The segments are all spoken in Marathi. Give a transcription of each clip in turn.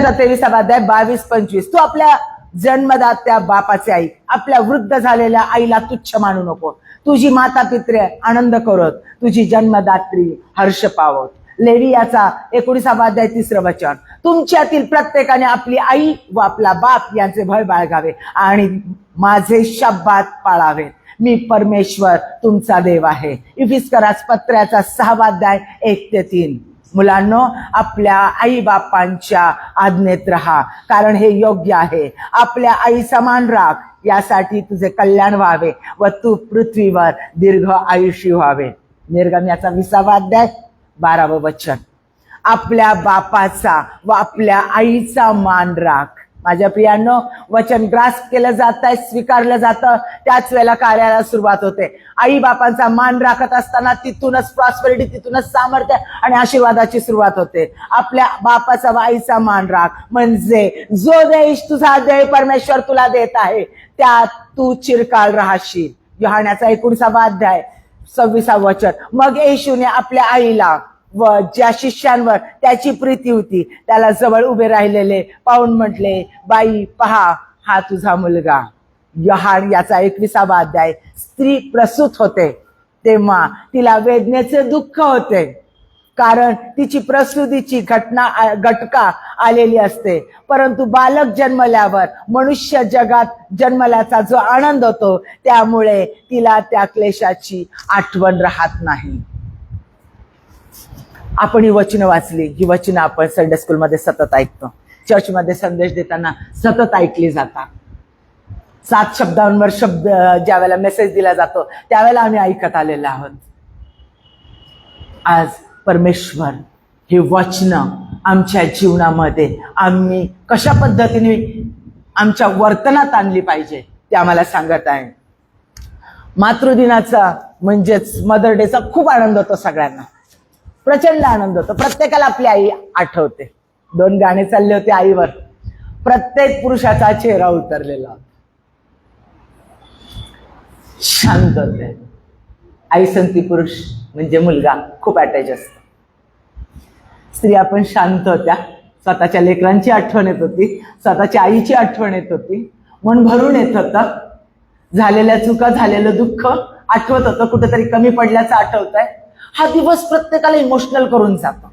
23 अध्याय 22-25. तू आपल्या जन्मदात्या बापाचे आई, आपल्या वृद्ध झालेल्या आईला तुच्छ मानू नको. तुझी माता पित्रे आनंद करत, तुझी जन्मदात्री हर्ष पावत. लेवियाचा 19 अध्याय 3 वचन. तुमच्यातील प्रत्येकाने आपली आई व आपला बाप यांचे भय बाळगावे आणि माझे शब्दात पाळावे. मी परमेश्वर तुमचा देव आहे. इफिस्करास पत्र्याचा 6 अध्याय 1-3. मुलांनो, आपल्या आई बापांच्या आज्ञेत राहा, कारण हे योग्य आहे. आपल्या आई समान राख, यासाठी तुझे कल्याण व्हावे व तू पृथ्वीवर दीर्घ आयुष्य व्हावे. निर्गमनाचा 20 अध्याय 12 वचन. आपल्या बापाचा व आपल्या आईचा मान राख. माझ्या प्रियांनो, वचन ग्रास केलं जात आहे, स्वीकारलं जातं, त्याच वेळेला कार्याला सुरुवात होते. आई बापांचा मान राखत असताना तिथूनच प्रॉस्पेरिटी, तिथूनच सामर्थ्य आणि आशीर्वादाची सुरुवात होते. आपल्या बापाचा व आईचा मान राख, म्हणजे जो देश तुझा देव परमेश्वर तुला देत आहे त्यात तू चिरकाल राहशील. योहानाचा 19 अध्याय 26 वचन. मग येशूने आपल्या आईला व ज्या शिष्यांवर त्याची प्रीती होती त्याला जवळ उभे राहिलेले पाहून म्हटले, बाई पहा, हा तुझा मुलगा. योहान याचा 21 अध्याय. स्त्री प्रसूत होते तेव्हा तिला वेदनेचे दुःख होते, कारण तिची प्रसूतीची घटका आलेली असते. परंतु बालक जन्मल्यावर मनुष्य जगात जन्मल्याचा जो आनंद होतो त्यामुळे तिला त्या क्लेशाची आठवण राहत नाही. आपण ही वचनं वाचली, ही वचनं आपण संडे स्कूलमध्ये सतत ऐकतो, चर्चमध्ये संदेश देताना सतत ऐकली जातात. 7 शब्दांवर शब्द ज्या वेळेला मेसेज दिला जातो त्यावेळेला आम्ही ऐकत आलेलो आहोत. आज परमेश्वर हे वचनं आमच्या जीवनामध्ये आम्ही कशा पद्धतीने आमच्या वर्तनात आणली पाहिजे ते आम्हाला सांगत आहे. मातृदिनाचा म्हणजेच मदर डेचा खूप आनंद होतो, सगळ्यांना प्रचंड आनंद होतो. प्रत्येकाला आपली आई आठवते. 2 गाणे चालले होते आईवर, प्रत्येक पुरुषाचा चेहरा उतरलेला होता, शांत होते. आई संती पुरुष म्हणजे मुलगा खूप अटॅच असतो. स्त्रिया पण शांत होत्या. स्वतःच्या लेकरांची आठवण येत होती, स्वतःच्या आईची आठवण येत होती, मन भरून येत होतं. झालेल्या चुका, झालेलं दुःख आठवत होतं, कुठेतरी कमी पडल्याचं आठवत आहे. हा दिवस प्रत्येकाला इमोशनल करून जातो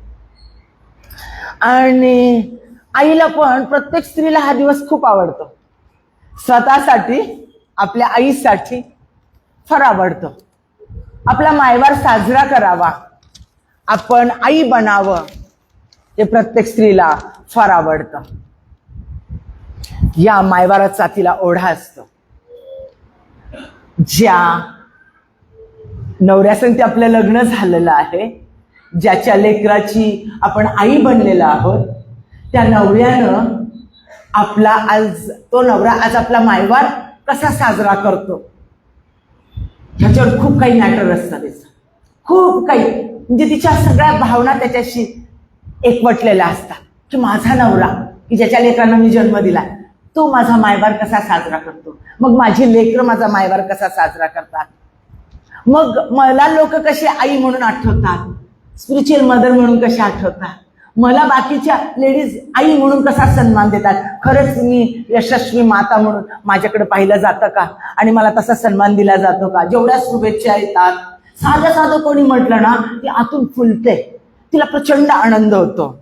आणि आईला पण, प्रत्येक स्त्रीला हा दिवस खूप आवडतो. स्वतःसाठी, आपल्या आईसाठी फार आवडतो. आपला मायवार साजरा करावा, आपण आई बनावं, हे प्रत्येक स्त्रीला फार आवडतं. या मायवाराचा तिला ओढा असतो. ज्या नवऱ्यासंगती आपलं लग्न झालेलं आहे, ज्याच्या लेकराची आपण आई बनलेलो आहोत, त्या नवऱ्यानं तो नवरा आज आपला मायवार कसा साजरा करतो ह्याच्यावर खूप काही मॅटर असतं. त्याचं खूप काही, म्हणजे तिच्या सगळ्या भावना त्याच्याशी एकवटलेल्या असतात, की माझा नवरा, की ज्याच्या लेकरांना मी जन्म दिला, तो माझा मायवार कसा साजरा करतो, मग माझी लेकरं माझा मायवार कसा साजरा करतात, मग मला लोक कशी आई म्हणून आठवतात, स्पिरिच्युअल मदर म्हणून कशा आठवतात, मला बाकीच्या लेडीज आई म्हणून कसा सन्मान देतात, खरंच मी यशस्वी माता म्हणून माझ्याकडे पाहिलं जातं का आणि मला तसा सन्मान दिला जातो का. जेवढ्या शुभेच्छा येतात, साधं कोणी म्हटलं ना ती आतून फुलते, तिला प्रचंड आनंद होतो.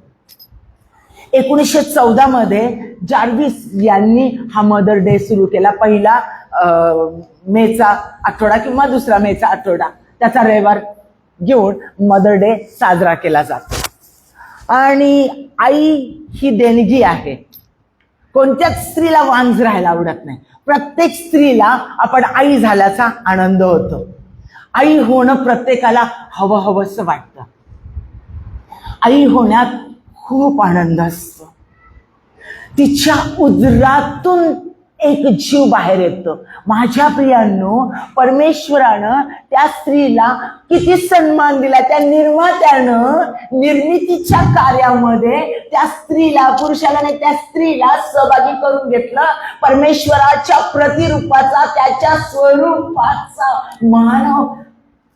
1914 मध्ये जार्विस यांनी हा मदर डे सुरू केला. पहिला मेचा आठवडा किंवा दुसरा मेचा आठवडा, त्याचा रविवार घेऊन मदर डे साजरा केला जातो. आणि आई ही देणगी आहे. कोणत्याच स्त्रीला वांज राहायला आवडत नाही. प्रत्येक स्त्रीला आपण आई झाल्याचा आनंद होतो. आई होणं प्रत्येकाला हवंसं वाटतं. आई होण्यात खूप आनंद असतो. तिच्या उदरातून एक जीव बाहेर येतो. माझ्या प्रियांनो, परमेश्वरानं त्या स्त्रीला किती सन्मान दिला. त्या निर्मात्यानं निर्मितीच्या कार्यामध्ये त्या स्त्रीला, पुरुषाला नाही, त्या स्त्रीला सहभागी करून घेतलं. परमेश्वराच्या प्रतिरूपाचा, त्याच्या स्वरूपाचा मानव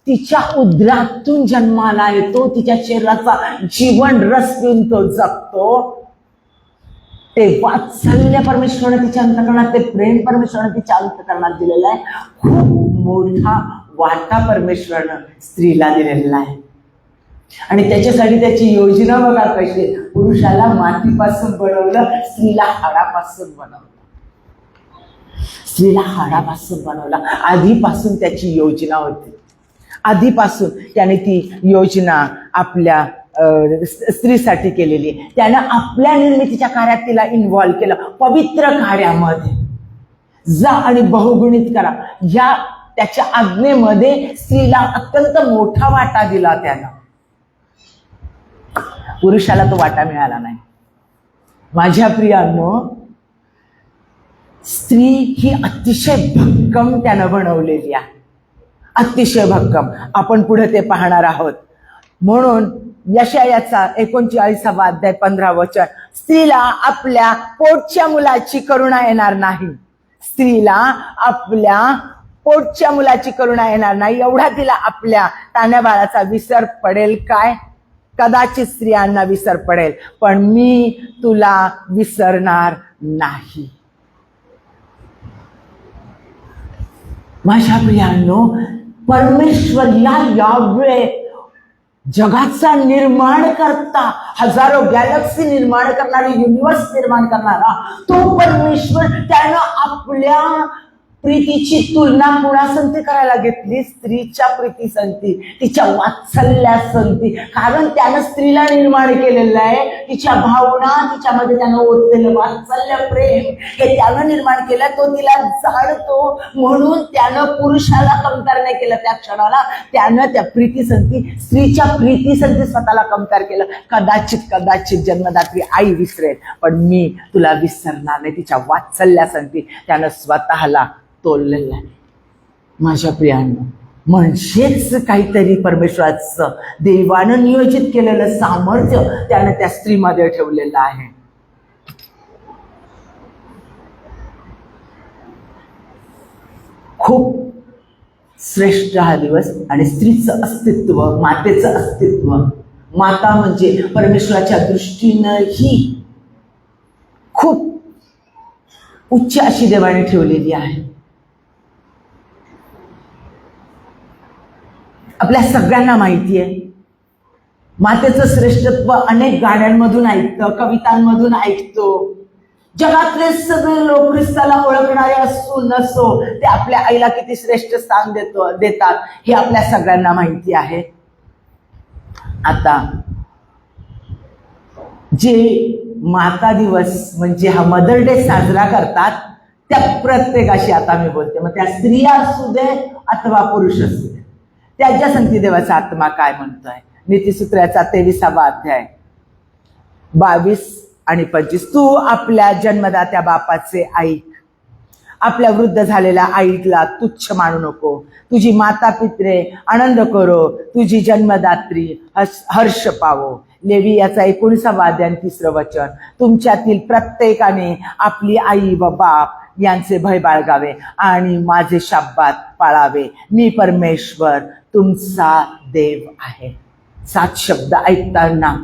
तिच्या उदरातून जन्माला येतो. तिच्या शरीराचा जीवन रस पिऊन तो जगतो. ते वात्सल्य परमेश्वराने तिच्या अंतःकरणात, ते प्रेम परमेश्वराने तिच्या अंतःकरणात दिलेलं आहे. खूप मोठा वाटा परमेश्वरानं स्त्रीला दिलेला आहे. आणि त्याच्यासाठी त्याची योजना बघा कशी. पुरुषाला मातीपासून बनवलं, स्त्रीला हाडापासून बनवलं. स्त्रीला हाडापासून बनवलं. आधीपासून त्याची योजना होती. आधीपासून त्याने ती योजना आपल्या स्त्रीसाठी केलेली. त्यानं आपल्या निर्मितीच्या कार्यात तिला इन्व्हॉल्व केलं. पवित्र कार्यामध्ये जा आणि बहुगुणित करा, या त्याच्या आज्ञेमध्ये स्त्रीला अत्यंत मोठा वाटा दिला त्यानं. पुरुषाला तो वाटा मिळाला नाही. माझ्या प्रियांनो, स्त्री ही अतिशय भक्कम त्यानं बनवलेली आहे. अतिशय भक्कम. आपण पुढे ते पाहणार आहोत. म्हणून यशायाचा 39 अध्याय 15 वचन, स्त्रीला आपल्या पोटच्या मुलाची करुणा येणार नाही. स्त्रीला आपल्या पोटच्या मुलाची करुणा येणार नाही. एवढा तिला आपल्या तान्ह्या बाळाचा विसर पडेल काय? कदाचित स्त्रियांना विसर पडेल, पण मी तुला विसरणार नाही. माझ्या प्रियांनो, परमेश्वर यावे जगाचा निर्माण करता, हजारो गॅलेक्सी निर्माण करणारी, युनिवर्स निर्माण करणारा तो परमेश्वर, त्यानं आपल्या प्रीतीची तुलना कुणासंती करायला घेतली? स्त्रीच्या प्रीतीसंती, तिच्या वात्सल्यासंती. कारण त्यानं स्त्रीला निर्माण केलेलं आहे. तिच्या भावना, तिच्यामध्ये त्यानं ओतलेलं वात्सल्य, प्रेम हे त्यानं निर्माण केलं. तो तिला जाणतो, म्हणून त्यानं पुरुषाला कमतर नाही केलं. त्या क्षणाला त्यानं त्या प्रीतीसंती, स्त्रीच्या प्रीतीसंती स्वतःला कमतर केलं. कदाचित जन्मदात्री आई विसरेल, पण मी तुला विसरणार नाही. तिच्या वात्सल्यासंती त्यानं स्वतःला तोललेलं आहे. माझ्या प्रियांनो, म्हणजेच काहीतरी परमेश्वराचं देवानं नियोजित केलेलं सामर्थ्य त्यानं त्या स्त्रीमध्ये ठेवलेलं आहे. खूप श्रेष्ठ हा दिवस. आणि स्त्रीचं अस्तित्व, मातेचं अस्तित्व, माता म्हणजे परमेश्वराच्या दृष्टीनंही खूप उच्च अशी देवाने ठेवलेली आहे. आपल्या सगळ्यांना माहिती आहे, मातेचं श्रेष्ठत्व अनेक गाण्यांमधून ऐकतो, कवितांमधून ऐकतो. जगातले सगळे लोक ख्रिस्ताला ओळखणारे असो नसो, ते आपल्या आईला किती श्रेष्ठ स्थान देतात हे आपल्या सगळ्यांना माहिती आहे. आता जे माता दिवस म्हणजे हा मदर डे साजरा करतात, त्या प्रत्येकाशी आता मी बोलते, मग त्या स्त्रिया असू दे अथवा पुरुष असू दे, त्याच्या संगती देवाचा आत्मा काय म्हणतोय. नीतिसूत्राचा 23 अध्याय 22 आणि 25. तू आपल्या जन्मदात्या बापाचे ऐक. आपल्या वृद्ध झालेल्या आईला तुच्छ मानू नको. तुझी माता पित्रे आनंद करो, तुझी जन्मदात्री हर्ष पावो. लेवी याचा 19 अध्याय 3 वचन. तुमच्यातील प्रत्येकाने आपली आई व बाप यांचे भय बाळगावे आणि माझे शाब्बात पाळावे. मी परमेश्वर तुमचा देव आहे. 7 शब्द ऐकताना,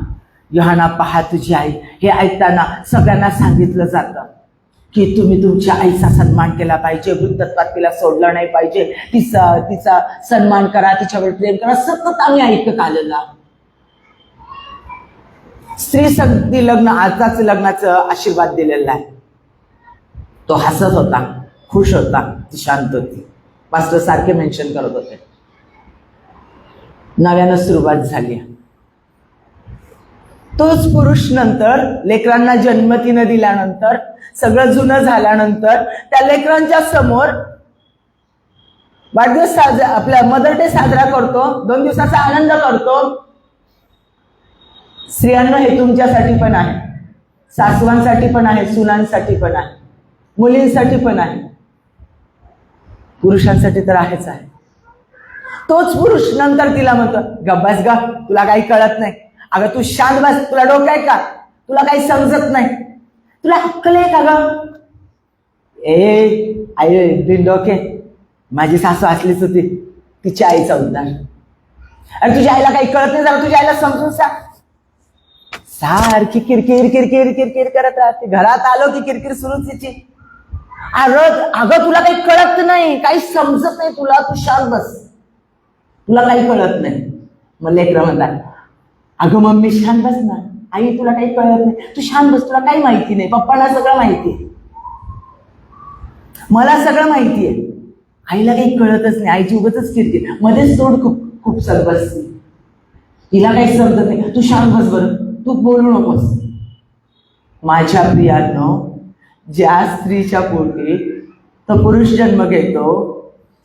योहाना पहा तुझी आई, हे ऐकताना सगळ्यांना सांगितलं जातं की तुम्ही तुमच्या आईचा सन्मान केला पाहिजे. वृद्धत्वात तिला सोडलं नाही पाहिजे. तिचा सन्मान करा, तिच्यावर प्रेम करा. सतत आम्ही ऐकत आलेला. स्त्री संगती लग्न, आजच लग्नाचं आशीर्वाद दिलेला आहे. तो हसत होता, खुश होता, ती शांत होती. पास्टर सारखे मेन्शन करत होते. नव्यानं सुरुवात झाली. तोच पुरुष नंतर लेकरांना जन्म तिनं दिल्यानंतर, सगळं जुनं झाल्यानंतर, त्या लेकरांच्या समोर वाढदिवस आपला मदर डे साजरा करतो, 2 दिवसाचा आनंद करतो. स्त्रियांना हे तुमच्यासाठी पण आहे, सासवांसाठी पण आहे, सुनांसाठी पण आहे, मुलींसाठी पण आहे, पुरुषांसाठी तर आहेच आहे. तोच पुरुष नंतर तिला म्हणतो, गब्बास गा, तुला काही कळत नाही. अगं तू शांत बस, तुला डोकं आहे का? तुला काही समजत नाही, तुला अक्कल आहे का ग? आई बिनडोके, माझी सासू असलीच होती, तिच्या आईचा उद्धार. आणि तुझ्या आईला काही कळत नाही, जरा तुझ्या आईला समजून सांग. सारखी किरकिर किरकिर किरकिर करत राहते. घरात आलो की किरकिर सुरूच तिची. अगं तुला काही कळत नाही, काही समजत नाही तुला, तू शांत बस, तुला काही कळत नाही. मग लेकरं म्हणतात, अगं मम्मी शांत बस ना, आई तुला काही कळत नाही, तू शांत बस, तुला काही माहिती नाही, पप्पांना सगळं माहितीये, मला सगळं माहितीये. आईला काही कळतच नाही, आईची उगाचच किरकिर, मध्येच तोड खूप खूप बसते, तिला काही समजत नाही, तू शांत बस बरं, तू बोलू नकोस. माझ्या प्रियानो, ज्या स्त्रीच्या पोटी तो पुरुष जन्म घेतो,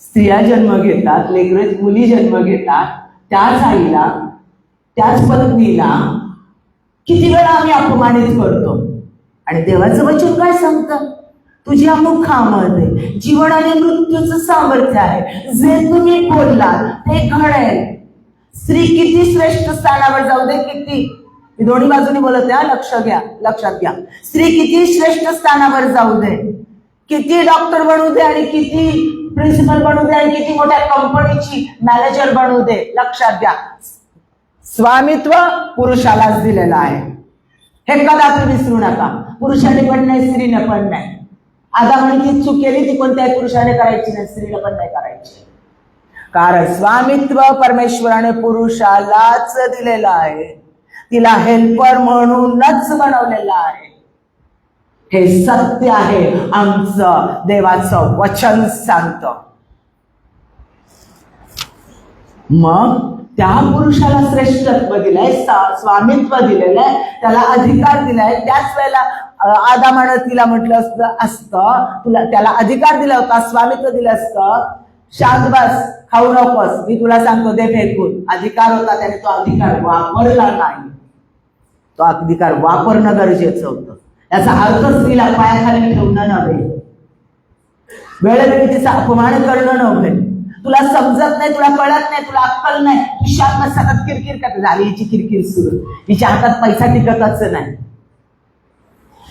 स्त्रिया जन्म घेतात, लेकरं मुली जन्म घेतात, त्याच आईला, त्याच पत्नीला किती वेळा आम्ही अपमानित करतो. आणि देवाचं वचन काय सांगतं? तुझ्या मुखामध्ये जीवन आणि मृत्यूचं सामर्थ्य आहे, जे तुम्ही बोललात ते घडेल. स्त्री किती श्रेष्ठ स्थानावर जाऊ दे, किती, मी दोन्ही बाजूनी बोलत आहे, लक्षात घ्या. स्त्री किती श्रेष्ठ स्थानावर जाऊ दे, किती डॉक्टर बनू दे आणि किती प्रिन्सिपल बनू दे आणि किती मोठ्या कंपनीची मॅनेजर बनू दे, लक्षात घ्या, स्वामित्व पुरुषालाच दिलेलं आहे. हे कदापि विसरू नका. पुरुषाने पण नाही, स्त्रीने पण नाही. आदामाने ती चूक केली, ती कोणत्याही पुरुषाने करायची नाही, स्त्रीला पण नाही करायची. कारण स्वामित्व परमेश्वराने पुरुषालाच दिलेलं आहे, तिला हेल्पर म्हणूनच बनवलेलं आहे. हे सत्य आहे, आमचं देवाचं वचन सांगतं. मग त्या पुरुषाला श्रेष्ठत्व दिलंय, स्वामित्व दिलेलं आहे, त्याला अधिकार दिलाय. त्याच वेळेला आदामानं तिला म्हटलं असतं, तुला त्याला अधिकार दिला होता, स्वामित्व दिलं असतं, शांत बस, खाऊ नकोस, मी तुला सांगतो दे फेकून. अधिकार होता, त्याने तो अधिकार वापरला नाही. तो अधिकार वापरणं गरजेचं होतं. याचा अर्थ स्त्रीला पायाखाली ठेवणं नव्हे, वेळोवेळी तिचा अपमान करणं नव्हे. तुला समजत नाही, तुला कळत नाही, तुला अक्कल नाही, तू शांत सतत किरकिर करत झाली, हिची किरकिर सुरू, हिच्या हातात पैसा टिकतच नाही.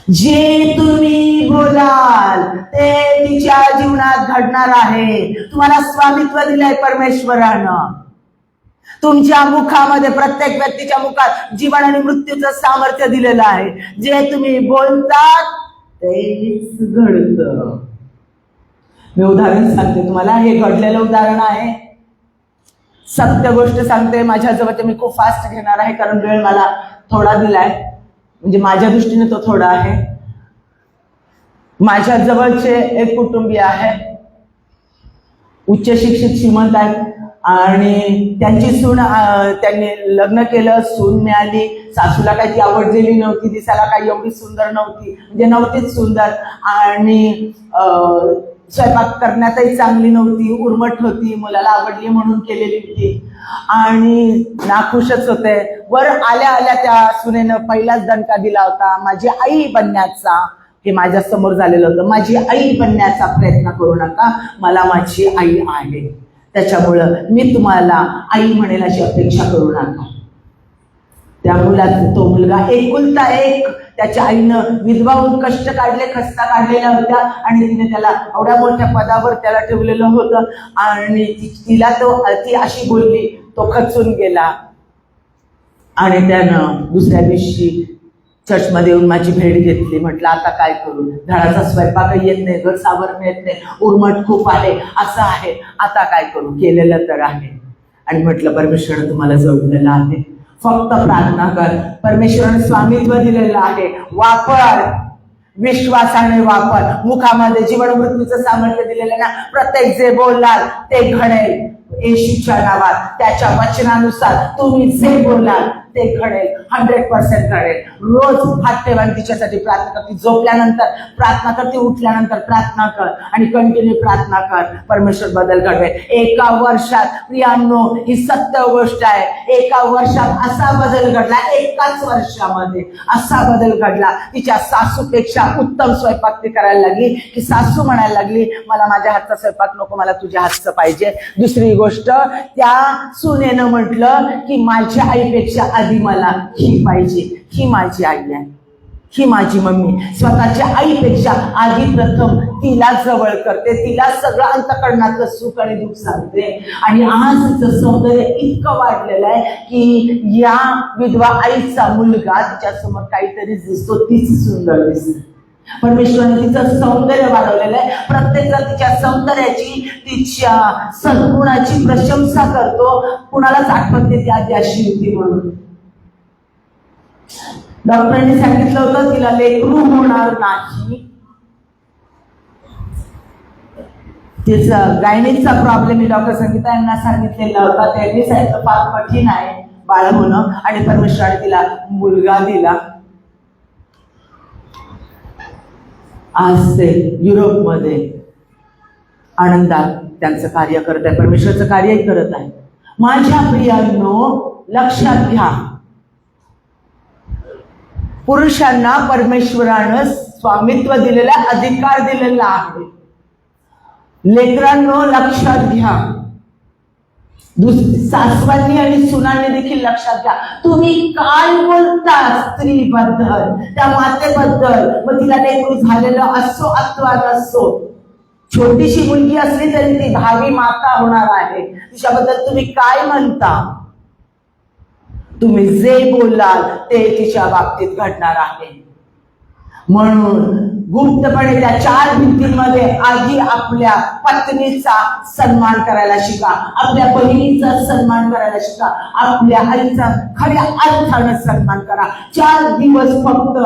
जे तुम्ही बोलाल ते तिच्या जीवनात घडणार आहे. तुम्हाला स्वामित्व दिलंय परमेश्वरानं. तुमच्या मुखामध्ये, प्रत्येक व्यक्तीच्या मुखात जीवन आणि मृत्यूचं सामर्थ्य दिलेलं आहे. जे तुम्ही बोलतात तेच घडतं. मी उदाहरण सांगते तुम्हाला, हे घडलेलं उदाहरण आहे, सत्य गोष्ट सांगते. माझ्याजवळ मी खूप फास्ट घेणार आहे, कारण वेळ मला थोडा दिलाय, म्हणजे माझ्या दृष्टीने तो थोडा आहे. माझ्या जवळचे एक कुटुंबीय आहे, उच्च शिक्षित श्रीमंत आहेत, आणि त्यांची सून, त्यांनी लग्न केलं, सून मिळाली. सासूला काही ती आवडलेली नव्हती, दिसायला काही एवढी सुंदर नव्हती, म्हणजे नव्हतीच सुंदर, आणि स्वयंपाक करण्यातही चांगली नव्हती, उर्मट होती, मुलाला आवडली म्हणून केलेली होती, आणि नाखुशच होते. वर आल्या आल्या त्या सुनेनं पहिलाच दणका दिला होता, माझी आई बनण्याचा. हे माझ्या समोर झालेलं होतं, माझी आई बनण्याचा प्रयत्न करू नका, मला माझी आई आहे, त्याच्यामुळं मी तुम्हाला आई म्हणेल अशी अपेक्षा करू नका. त्या मुलाचा, तो मुलगा एकुलता एक, त्याच्या आईनं विधवा होऊन कष्ट काढले, खस्ता काढलेल्या होत्या, आणि तिने त्याला एवढ्या मोठ्या पदावर त्याला ठेवलेलं होतं, आणि तिला ती अशी बोलली, तो खचून गेला. आणि त्यानं दुसऱ्या दिवशी चर्चमध्ये येऊन माझी भेट घेतली. म्हटलं आता काय करू, घराचा स्वयंपाकही येत नाही, घर सावरणं येत नाही, उर्मट खूप आहे, असं आहे, आता काय करू, केलेलं तर आहे. आणि म्हटलं परमेश्वरानं तुम्हाला जोडलेलं आहे, फक्त प्रार्थना कर, परमेश्वराने स्वामित्व दिलेलं आहे, वापर, विश्वासाने वापर. मुखामध्ये जीवन मृत्यूचं सामर्थ्य दिलेलं ना, प्रत्येक जे बोललाल ते घडेल. येशूच्या नावात, त्याच्या वचनानुसार तुम्ही जे बोलाल ते घडेल, 100% घडेल. रोज हात ठेवा आणि तिच्यासाठी प्रार्थना कर. ती झोपल्यानंतर प्रार्थना कर, ती उठल्यानंतर प्रार्थना कर, आणि कंटिन्यू प्रार्थना कर. परमेश्वर बदल घडवेल. एका वर्षात, प्रियांनो, ही सत्य गोष्ट आहे, एका वर्षात असा बदल घडला, एकाच वर्षामध्ये असा बदल घडला. तिच्या सासूपेक्षा उत्तम स्वयंपाक ती करायला लागली, की सासू म्हणायला लागली, मला माझ्या हातचा स्वयंपाक नको, मला तुझ्या हातचं पाहिजे. दुसरी गोष्ट, त्या सुनेनं म्हटलं की माझ्या आईपेक्षा आधी मला ही पाहिजे, ही माझी आई आहे. ही माझी मम्मी स्वतःच्या आईपेक्षा आधी प्रथम तिला जवळ करते, तिला सगळं अंतःकरणातलं सुख आणि दुःख सांगते. आणि आज तिचं सौंदर्य इतकं वाढलेलं आहे की या विधवा आईचा मुलगा तिच्यासमोर काहीतरी दिसतो, तीच सुंदर दिसते. परमेश्वराने तिचं सौंदर्य वाढवलेलं आहे. प्रत्येक जण तिच्या सौंदर्याची, तिच्या सद्गुणाची प्रशंसा करतो. कुणालाच आठवत नाही ती आधी अशी होती म्हणून. डॉक्टरांनी सांगितलं होतं तिला लेकरू होणार नाही. तिचा गायनिकचा प्रॉब्लेम डॉक्टर संगीता यांना सांगितलेला होता. त्यांनी सांगितलं फार कठीण आहे बाळ होणं, आणि परमेश्वराने तिला मुलगा दिला. आज ते युरोपमध्ये आनंदात त्यांचं कार्य करत आहे, परमेश्वराचं कार्यही करत आहे. माझ्या प्रियांनो, लक्षात घ्या, पुरुषांना परमेश्वरानं स्वामित्व दिलेला, अधिकार दिलेला आहे. लेकरांनो लक्षात घ्या, सासवांनी आणि सुनांनी देखील लक्षात घ्या. तुम्ही काय बोलता स्त्रीबद्दल, त्या मातेबद्दल, मग तिला लेकरू झालेलं असो अथवा नसो, छोटीशी मुलगी असली तरी ती भावी माता होणार आहे. तिच्याबद्दल तुम्ही काय म्हणता? तुम्ही जे बोलाल ते तिच्या बाबतीत घडणार आहे. म्हणून गुप्तपणे त्या 4 भिंतींमध्ये आधी आपल्या पत्नीचा सन्मान करायला शिका, आपल्या बहिणीचा सन्मान करायला शिका, आपल्या आईचा खऱ्या अर्थानं सन्मान करा. 4 दिवस फक्त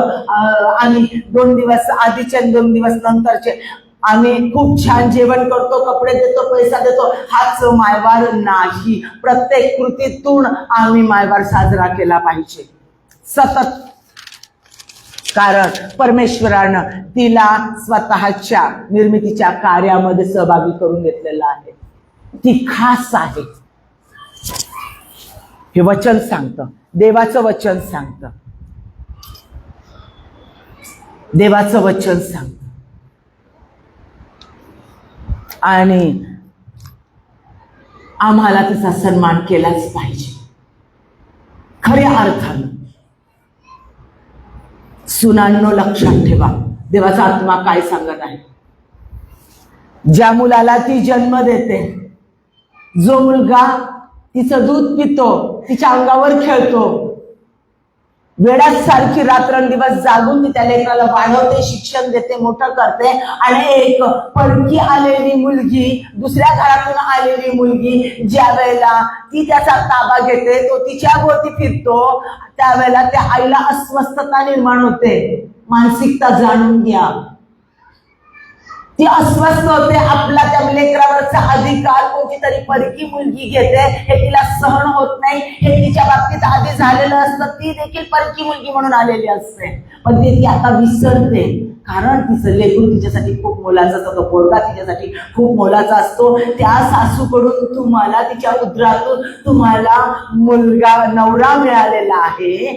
आणि 2 दिवस आधीचे 2 दिवस नंतरचे आम्ही खूप छान जेवण करतो, कपडे देतो, पैसा देतो, हाच मायवार नाही. प्रत्येक कृतीतून आम्ही मायवार साजरा केला पाहिजे सतत. कारण परमेश्वरानं तिला स्वतःच्या निर्मितीच्या कार्यामध्ये सहभागी करून घेतलेला आहे. ती खास आहे. हे वचन सांगतं, देवाचं वचन सांगतं, देवाचं वचन सांगतं. आणि आम्हाला तिचा सन्मान केलाच पाहिजे खऱ्या अर्थानं. सुनांनो लक्षात ठेवा, देवाचा आत्मा काय सांगत आहे. ज्या मुलाला ती जन्म देते, जो मुलगा तिचं दूध पितो, तिच्या अंगावर खेळतो, वेड्यासारखी रात्रंदिवस जागून ती त्या लेकराला वाढवते, शिक्षण देते, मोठं करते. आणि एक परकी आलेली मुलगी, दुसऱ्या घरातून आलेली मुलगी, ज्या वेळेला ती त्याचा ताबा घेते, तो तिच्या भोवती फिरतो, त्यावेळेला त्या आईला अस्वस्थता निर्माण होते. मानसिकता जाणून घ्या. ती अस्वस्थ होते. आपला त्या लेकरावरचा अधिकार कोणती तरी परकी मुलगी घेते, हे तिला सहन होत नाही. हे तिच्या बाबतीत आधी झालेलं असतं. ती देखील परकी मुलगी म्हणून आलेली असते, पण ती आता विसरते. कारण तिचं लेकरू तिच्यासाठी खूप मोलाचा असतो, तो पोरगा तिच्यासाठी खूप मोलाचा असतो. त्या सासूकडून तुम्हाला, तिच्या उदरातून तुम्हाला मुलगा, नवरा मिळालेला आहे,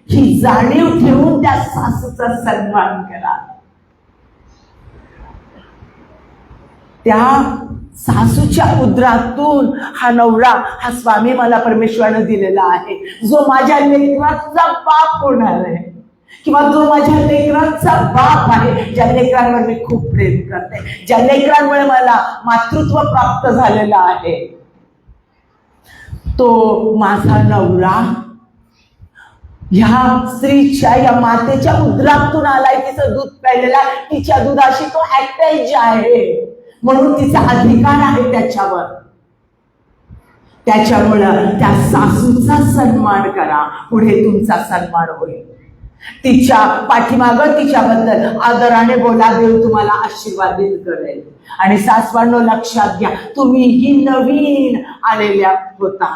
ही जाणीव ठेवून त्या सासूचा सन्मान करा. त्या सासूच्या उदरातून हा नवरा, हा स्वामी मला परमेश्वरानं दिलेला आहे, जो माझ्या लेकराचा बाप होणार आहे, किंवा जो माझ्या लेकराचा बाप आहे, ज्या लेकरांवर मी खूप प्रेम करते, ज्या लेकरांमुळे मला मातृत्व प्राप्त झालेलं आहे, तो माझा नवरा ह्या स्त्रीच्या, या मातेच्या उदरातून आलाय. तिचं दूध प्यायलेला, तिच्या दुधाशी तो अटॅच आहे, म्हणून तिचा अधिकार आहे त्याच्यावर. त्याच्यामुळं त्या सासूचा सन्मान करा, पुढे तुमचा सन्मान होईल. तिच्या पाठीमागं तिच्याबद्दल आदराने बोला, देव तुम्हाला आशीर्वादित करेल. आणि सासवांनो लक्षात घ्या, तुम्ही ही नवीन आलेल्या होता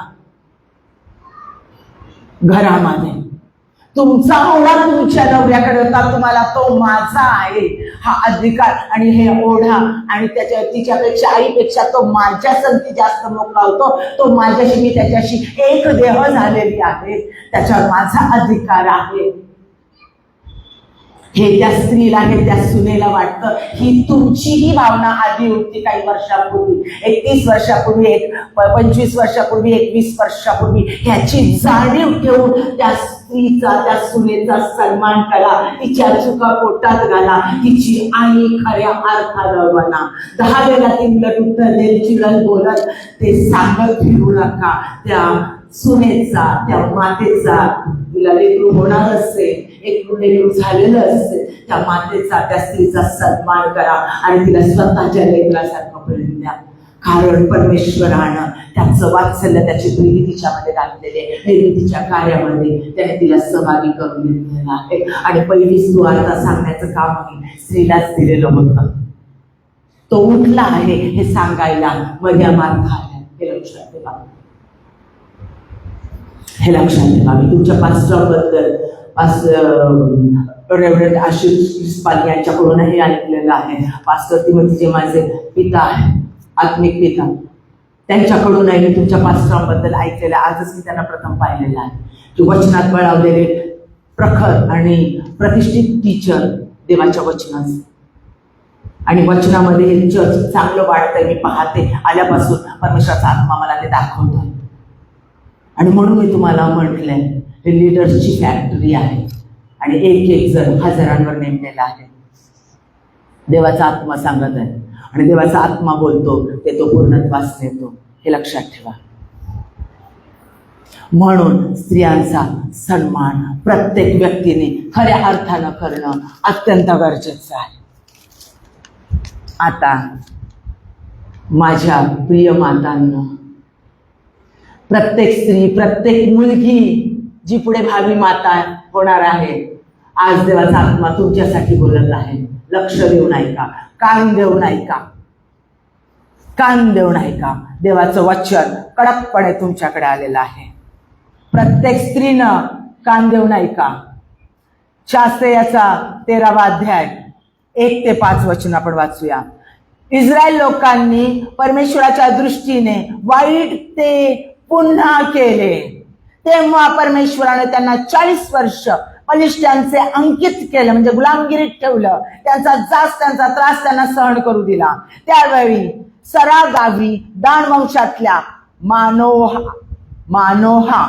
घरामध्ये, तुमचा ओढा तुमच्या नवऱ्याकडे होता, तुम्हाला तो माझा आहे हा अधिकार आणि हे ओढा, आणि त्याच्या तिच्यापेक्षा, आईपेक्षा तो माझ्या संगती जास्त मोकळा होतो. तो माझ्याशी, मी त्याच्याशी एक देह झालेली आहे, त्याच्यावर माझा अधिकार आहे. हे त्या स्त्रीला, हे त्या सुनेला वाटतं. ही तुमचीही भावना आधी होती काही वर्षापूर्वी, 31 वर्षापूर्वी, 25 वर्षापूर्वी, 21 वर्षापूर्वी. ह्याची जाणीव ठेवून त्या स्त्रीचा, त्या सुनेचा सन्मान करा, तिच्या चुका पोटात घाला, तिची आई खऱ्या अर्थानं बना. 10 वेळा 3 उत्तर देईल चिडत बोलत ते सांगत फिरू नका. त्या सुनेचा, त्या मातेचा, तिला लेकरू होणार असेल, एक लेकरू झालेलं असेल, त्या मातेचा, त्या स्त्रीचा सन्मान करा आणि तिला स्वतःच्या लेकरासारखं प्रेम द्या. कारण परमेश्वरानं त्याचं वात्सल्य, त्याची प्रेमी तिच्यामध्ये घातलेले, निर्मितीच्या कार्यामध्ये त्याने तिला सहभागी करून घेतलेला आहे. आणि पहिली सुवार्ता सांगण्याचं काम स्त्रीलाच दिलेलं होतं. तो उठला आहे हे सांगायला मर्यादा मार्था आहे. हे लक्षात ठेवा, हे लक्षात ठेवा. मी तुमच्या पास्टरबद्दल रेव्हरंड आशिष क्रिस्पाल यांच्याकडूनही ऐकलेलं आहे. पास्टर तिमोथी जे माझे पिता आहे, आत्मिक पिता, त्यांच्याकडूनही मी तुमच्या पास्टरांबद्दल ऐकलेलं. आजच मी त्यांना प्रथम पाहिलेलं आहे की वचनात बळावलेले प्रखर आणि प्रतिष्ठित टीचर देवाच्या वचनाचं. आणि वचनामध्ये हे चर्च चांगलं वाटतंय, मी पाहते आल्यापासून परमेश्वराचा आत्मा मला ते दाखवतोय. आणि म्हणून मी तुम्हाला म्हटलंय हे लीडर्सची फॅक्टरी आहे आणि एक जण हजारांवर नेमलेला आहे. देवाचा आत्मा सांगत आहे आणि देवाचा आत्मा बोलतो ते तो पूर्णत्वास नेतो. हे लक्षात ठेवा. म्हणून स्त्रियांचा सन्मान प्रत्येक व्यक्तीने खऱ्या अर्थानं करणं अत्यंत गरजेचं आहे. आता माझ्या प्रिय मातांनो, प्रत्येक स्त्री, प्रत्येक मुलगी जी पुढे भावी माता होणार आहे, आज देवाचा आत्मा तुमच्यासाठी बोलत आहे. लक्ष देऊन ऐका, कान देऊन ऐका, कान देऊन ऐका. देवाचं वचन कडकपणे तुमच्याकडे आलेलं आहे. प्रत्येक स्त्रीनं कान देऊन ऐका. शास्त्रेयाचा 13वा अध्याय 1 ते 5 वचन आपण वाचूया. इस्रायल लोकांनी परमेश्वराच्या दृष्टीने वाईट ते पुन्हा केले, तेव्हा परमेश्वराने त्यांना 40 वर्ष पलिष्ठांचे अंकित केलं, म्हणजे गुलामगिरीत ठेवलं. त्यांचा त्यांचा त्रास त्यांना सहन करू दिला. त्यावेळी सरा गावी दान वंशातल्या मानोहा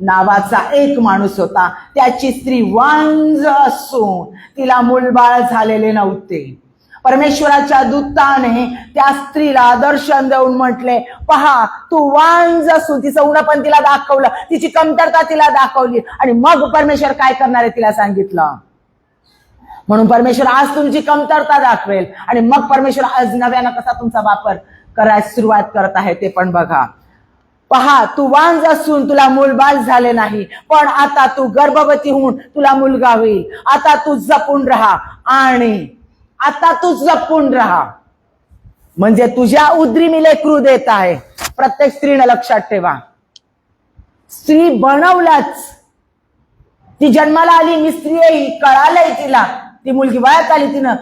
नावाचा एक माणूस होता. त्याची स्त्री वांझ असून तिला मूलबाळ झालेले नव्हते. परमेश्वराच्या दूताने त्या स्त्रीला दर्शन देऊन म्हटले, पहा तू वांझ असून, तिचं उणपण तिला दाखवलं, तिची कमतरता तिला दाखवली. आणि मग परमेश्वर काय करणार आहे तिला सांगितलं. म्हणून परमेश्वर आज तुमची कमतरता दाखवेल आणि मग परमेश्वर आज नव्यानं कसा तुमचा वापर करायला सुरुवात करत आहे ते पण बघा. पहा तू वांझ असून तुला मूलबाळ झाले नाही, पण आता तू गर्भवती होऊन तुला मुलगा होईल. आता तू जपून राहा, आणि आता तू जपून राहा, म्हणजे तुझ्या उदरी मी लेकरू देत आहे. प्रत्येक स्त्रीने लक्षात ठेवा, स्त्री बनवलाच, ती जन्माला आली, मी स्त्री आहे, कळालंय तिला, ती मुलगी वयात आली, तिनं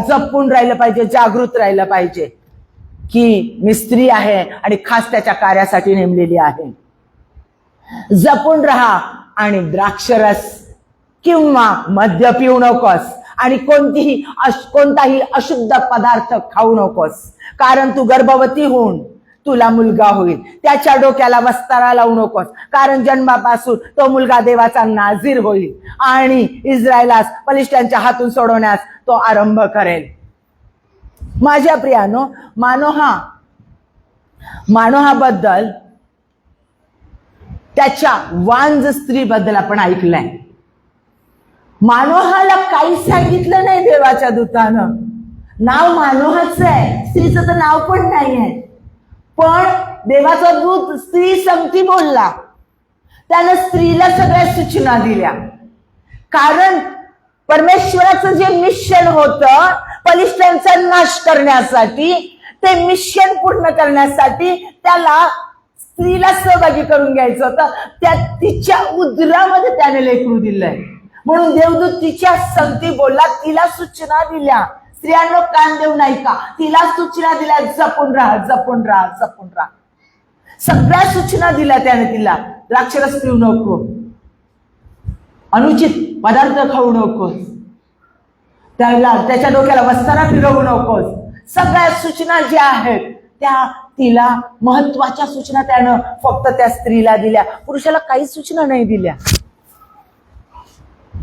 जपून राहिलं पाहिजे, जागृत राहिलं पाहिजे की मी स्त्री आहे आणि खास त्याच्या कार्यासाठी नेमलेली आहे. जपून राहा आणि द्राक्षरस किंवा मद्य पिऊ नकोस आणि कोणताही अशुद्ध पदार्थ खाऊ नकोस, कारण तू गर्भवती होऊन तुला मुलगा होईल. त्याच्या डोक्याला वस्तारा लावू नकोस, कारण जन्मापासून तो मुलगा देवाचा नाझीर होईल आणि इस्रायलास पलिष्ठांच्या हातून सोडवण्यास तो आरंभ करेल. माझ्या प्रियानो, मानोहाबद्दल, त्याच्या वांझ स्त्रीबद्दल आपण ऐकलंय. मानोहाला काही सांगितलं नाही देवाच्या दूतानं. नाव मानोहाचं आहे, स्त्रीचं तर नाव पण नाही आहे. पण देवाचा दूत स्त्री संगती बोलला, त्यानं स्त्रीला सगळ्या सूचना दिल्या. कारण परमेश्वराचं जे मिशन होतं पलिष्ठांचा नाश करण्यासाठी, ते मिशन पूर्ण करण्यासाठी त्याला स्त्रीला सहभागी करून घ्यायचं होतं. त्या तिच्या उदरामध्ये त्याने लेकरू दिलंय. म्हणून देवदूत तिच्या संगती बोलला, तिला सूचना दिल्या. स्त्रियांनो कान देऊन ऐका, तिला सूचना दिल्या, जपून राहा, जपून राहा, जपून राहा. सगळ्या सूचना दिल्या त्याने तिला. द्राक्षरस पिऊ नको, अनुचित पदार्थ खाऊ नकोस, त्याच्या डोक्याला वस्तारा फिरवू नकोस. सगळ्या सूचना ज्या आहेत त्या तिला, महत्वाच्या सूचना त्यानं फक्त त्या स्त्रीला दिल्या. पुरुषाला काही सूचना नाही दिल्या.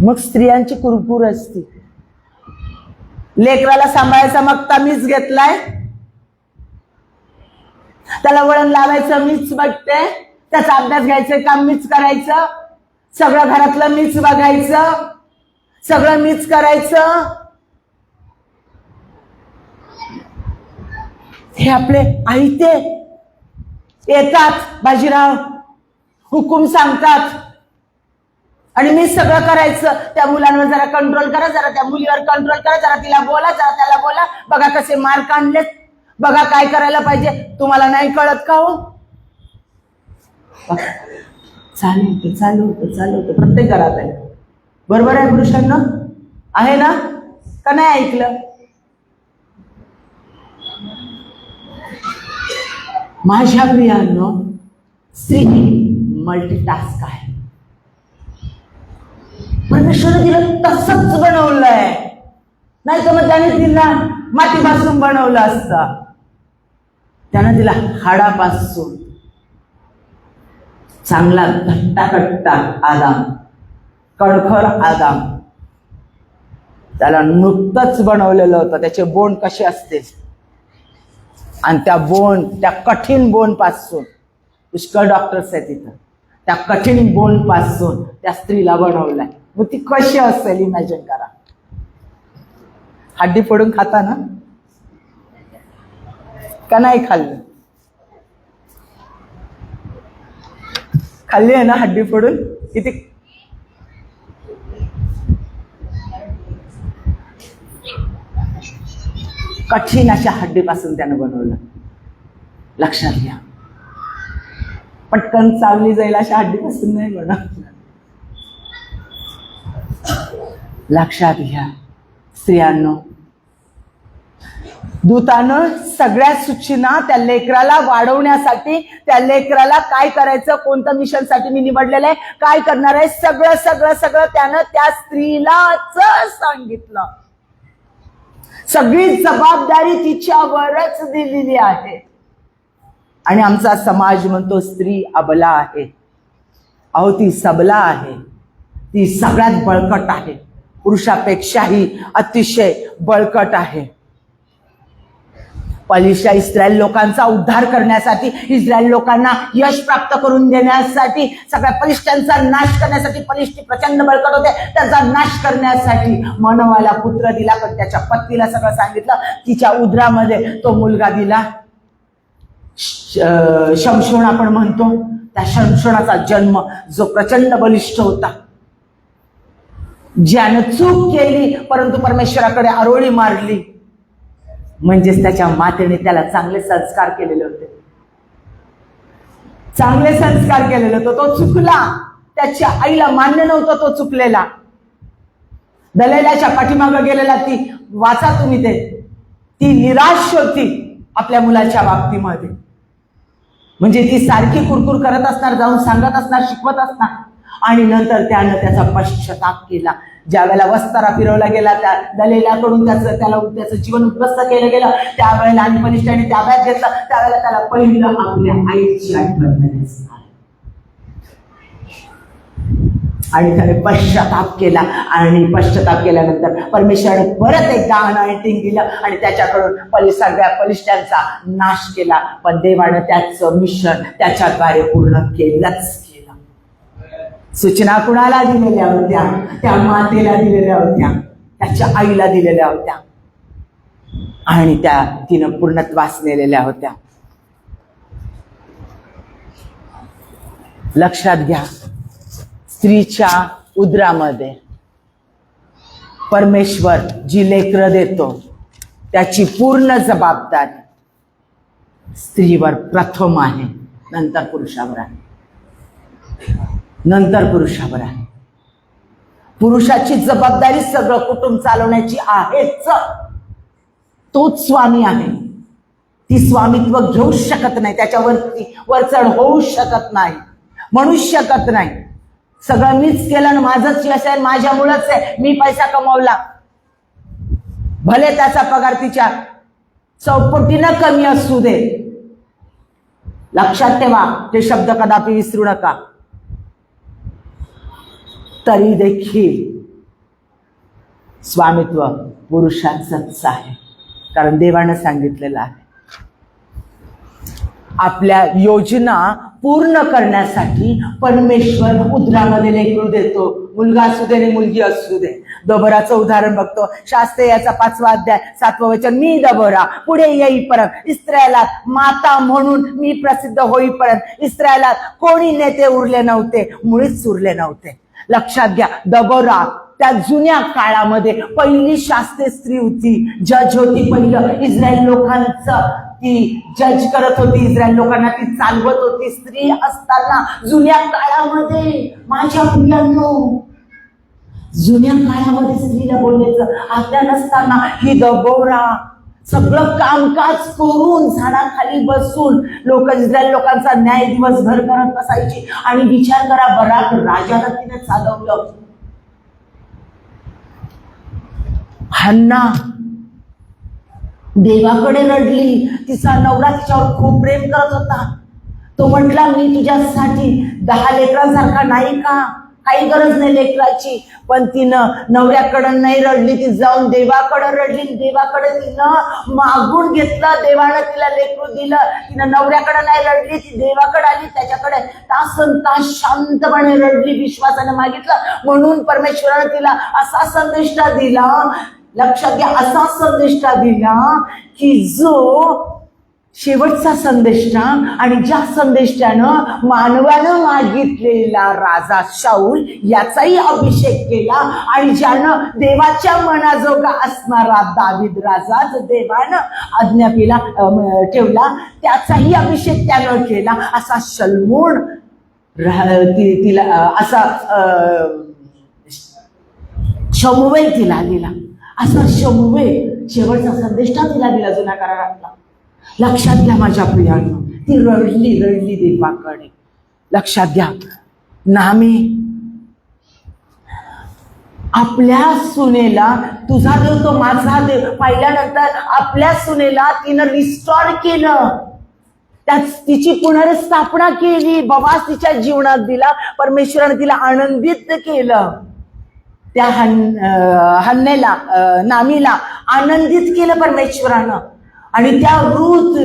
मग स्त्रियांची कुरकुर असते. लेकराला सांभाळायचा मग मीच घेतलाय, त्याला वळण लावायचं मीच बघते, त्याचा अभ्यास घ्यायचं काम मीच करायचं, सगळं घरातलं मीच बघायचं, सगळं मीच करायचं. हे आपले आईते येतात, बाजीराव हुकूम सांगतात आणि मी सगळं करायचं. त्या मुलांवर जरा कंट्रोल करा, जरा त्या मुलीवर कंट्रोल करा, जरा तिला बोला, जरा त्याला बोला, बघा कसे मार्क आणलेत, बघा काय करायला पाहिजे. तुम्हाला नाही कळत का हो? चालू होतं प्रत्येक घरात आहे. बरोबर आहे पुरुषांना? आहे ना? का नाही ऐकलं? माझ्या प्रियांनो, स्त्री मल्टीटास्क आहे. परमेश्वराने तिला तसंच बनवलंय, नाही तर मग त्याने तिला मातीपासून बनवलं असतं. त्यानं तिला हाडापासून चांगला घट्टा आदाम, कडखर आदाम त्याला नुकतंच बनवलेलं होतं. त्याचे बोन कसे असते आणि त्या कठीण बोन पासून, पुष्कळ डॉक्टर्स आहेत तिथं, त्या कठीण बोन पासून त्या स्त्रीला बनवलाय. मग ती कशी असेल इमॅजिन करा. हड्डी फोडून खाता ना? का नाही खाल्लं? खाल्ली आहे ना हड्डी फोडून? किती कठीण अशा हड्डीपासून त्यानं बनवलं. लक्षात घ्या, पटकन चावली जाईल अशा हड्डीपासून नाही बनवलं. लक्षात घ्या स्त्रियांनो, दूतानं सगळ्या सूचना त्या लेकराला वाढवण्यासाठी, त्या लेकराला काय करायचं, कोणत्या मिशनसाठी मी निवडलेलं आहे, काय करणार आहे, सगळं सगळं सगळं त्यानं त्या स्त्रीलाच सांगितलं. सगळी जबाबदारी तिच्यावरच दिलेली आहे. आणि आमचा समाज म्हणतो स्त्री अबला आहे. अहो, ती सबला आहे, ती सगळ्यात बळकट आहे, पुरुषापेक्षाही अतिशय बळकट आहे. पलिष्ठा इस्रायल लोकांचा उद्धार करण्यासाठी, इस्रायल लोकांना यश प्राप्त करून देण्यासाठी, सगळ्या पलिष्ठांचा नाश करण्यासाठी, पलिष्ठी प्रचंड बळकट होते, त्याचा नाश करण्यासाठी मनवाला पुत्र दिला. पण त्याच्या पत्नीला सगळं सांगितलं. तिच्या उदरामध्ये तो मुलगा दिला, शमशोन आपण म्हणतो. त्या शमशोनाचा जन्म जो प्रचंड बलिष्ठ होता, ज्यानं चूक केली परंतु परमेश्वराकडे आरोळी मारली, म्हणजेच त्याच्या मातेने त्याला चांगले संस्कार केलेले होते, चांगले संस्कार केलेले होते. तो चुकला, त्याच्या आईला मान्य नव्हतं तो चुकलेला. दलेलाच्या पाठीमागं गेलेला, ती वाचा तुम्ही ते, ती निराश होती आपल्या मुलाच्या बाबतीमध्ये. म्हणजे ती सारखी कुरकुर करत असणार, जाऊन सांगत असणार, शिकवत असणार. आणि नंतर त्यानं त्याचा पश्चाताप केला. ज्या वेळेला वस्तारा फिरवला गेला त्या दलेलाकडून, त्याचं जीवन उद्ध्वस्त केलं गेलं, त्यावेळेला आणि पलिष्ठाने ताब्यात घेतलं, त्यावेळेला त्याला पहिलं आपल्या आईची आठवण झाली. आणि त्याने पश्चाताप केला. आणि पश्चाताप केल्यानंतर परमेश्वराने परत एकदा अनॉइंटिंग दिलं आणि त्याच्याकडून सगळ्या पलिष्ठांचा नाश केला. पण देवानं त्याचं मिशन त्याच्याद्वारे पूर्ण केलंच. सूचना कुणाला दिलेल्या होत्या? त्या मातेला दिलेल्या होत्या, त्याच्या आईला दिलेल्या होत्या, आणि त्या तिनं पूर्णत्वास नेलेल्या होत्या. लक्षात घ्या, स्त्रीच्या उदरामध्ये परमेश्वर जी लेकरं देतो त्याची पूर्ण जबाबदारी स्त्रीवर प्रथम आहे, नंतर पुरुषावर आहे. पुरुषाची जबाबदारी सगळं कुटुंब चालवण्याची आहेच. तोच स्वामी आहे. ती स्वामित्व घेऊ शकत नाही, त्याच्यावरती वरचढ होऊ शकत नाही, म्हणू शकत नाही. सगळं मीच केलं आणि माझंच यश आहे, माझ्यामुळंच आहे, मी पैसा कमवला, भले त्याचा पगार तिच्या चौपटीनं कमी असू दे. लक्षात ठेवा, ते शब्द कदापि विसरू नका. तरी देखील स्वामित्व पुरुषांचंच आहे, कारण देवानं सांगितलेलं आहे. आपल्या योजना पूर्ण करण्यासाठी परमेश्वर उदरामध्ये लेकरू देतो, मुलगा असू दे आणि मुलगी असू दे. दबोराचं उदाहरण बघतो. शास्त्रे याचा 5वा अध्याय 7वं वचन, मी दबोरा पुढे येईपर्यंत, इस्रायलात माता म्हणून मी प्रसिद्ध होईपर्यंत इस्रायलात कोणी नेते उरले नव्हते, मुळीच उरले नव्हते. लक्षात घ्या, दबोरा त्या जुन्या काळामध्ये पहिली शास्त्रीय स्त्री होती, जज होती. पहिलं इस्रायल लोकांचं ती जज करत होती, इस्रायल लोकांना ती चालवत होती. स्त्री असताना जुन्या काळामध्ये, माझ्या मुलांनो, जुन्या काळामध्ये स्त्रीला बोलण्याचं आज्ञा नसताना ही दबोरा सगळं कामकाज करून झाडाखाली बसून इस्रायल लोकांचा न्याय दिवसभर करत बसायची. आणि विचार करा, बराक राजाला तिने चालवलं. हन्ना देवाकडे रडली, तिचा नवरा तिच्यावर खूप प्रेम करत होता. तो म्हटला, मी तुझ्यासाठी 10 लेकरांसारखा नाही का, काही गरज नाही लेकराची. पण तिनं नवऱ्याकडं नाही रडली, ती जाऊन देवाकडं रडली. देवाकडे तिनं मागून घेतलं, देवानं तिला लेकरू दिलं. तिनं नवऱ्याकडे नाही रडली, ती देवाकडे आली, त्याच्याकडे तासन तास शांतपणे रडली, विश्वासानं मागितलं. म्हणून परमेश्वरानं तिला असा संदेष्टा दिला, लक्षात घ्या, असा संदेष्टा दिला की जो शेवटचा संदेष्टा आणि ज्या संदेष्टानं मानवानं मागितलेला राजा शाऊल याचाही अभिषेक केला, आणि ज्यानं देवाच्या मनाजोगा असणारा दावीद राजा जो देवानं आज्ञा ठेवला त्याचाही अभिषेक त्यानं केला. असा शलमोन तिला असा शमूएल तिला दिला, असा शमूएल शेवटचा संदेष्टा तिला दिला जुन्या करारातला. लक्षात घ्या माझ्या प्रियांनो, ती रडली देवाकडे. लक्षात घ्या, नामी आपल्या सुनेला, तुझा देव तो माझा देव पाहिल्यानंतर आपल्या सुनेला तिनं रिस्टोर केलं, तिची पुनर्स्थापना केली, बवास तिच्या जीवनात दिला, परमेश्वराने तिला आनंदित केलं. त्या हन्नेला, नामीला आनंदित केलं परमेश्वरानं. आणि त्या रूथ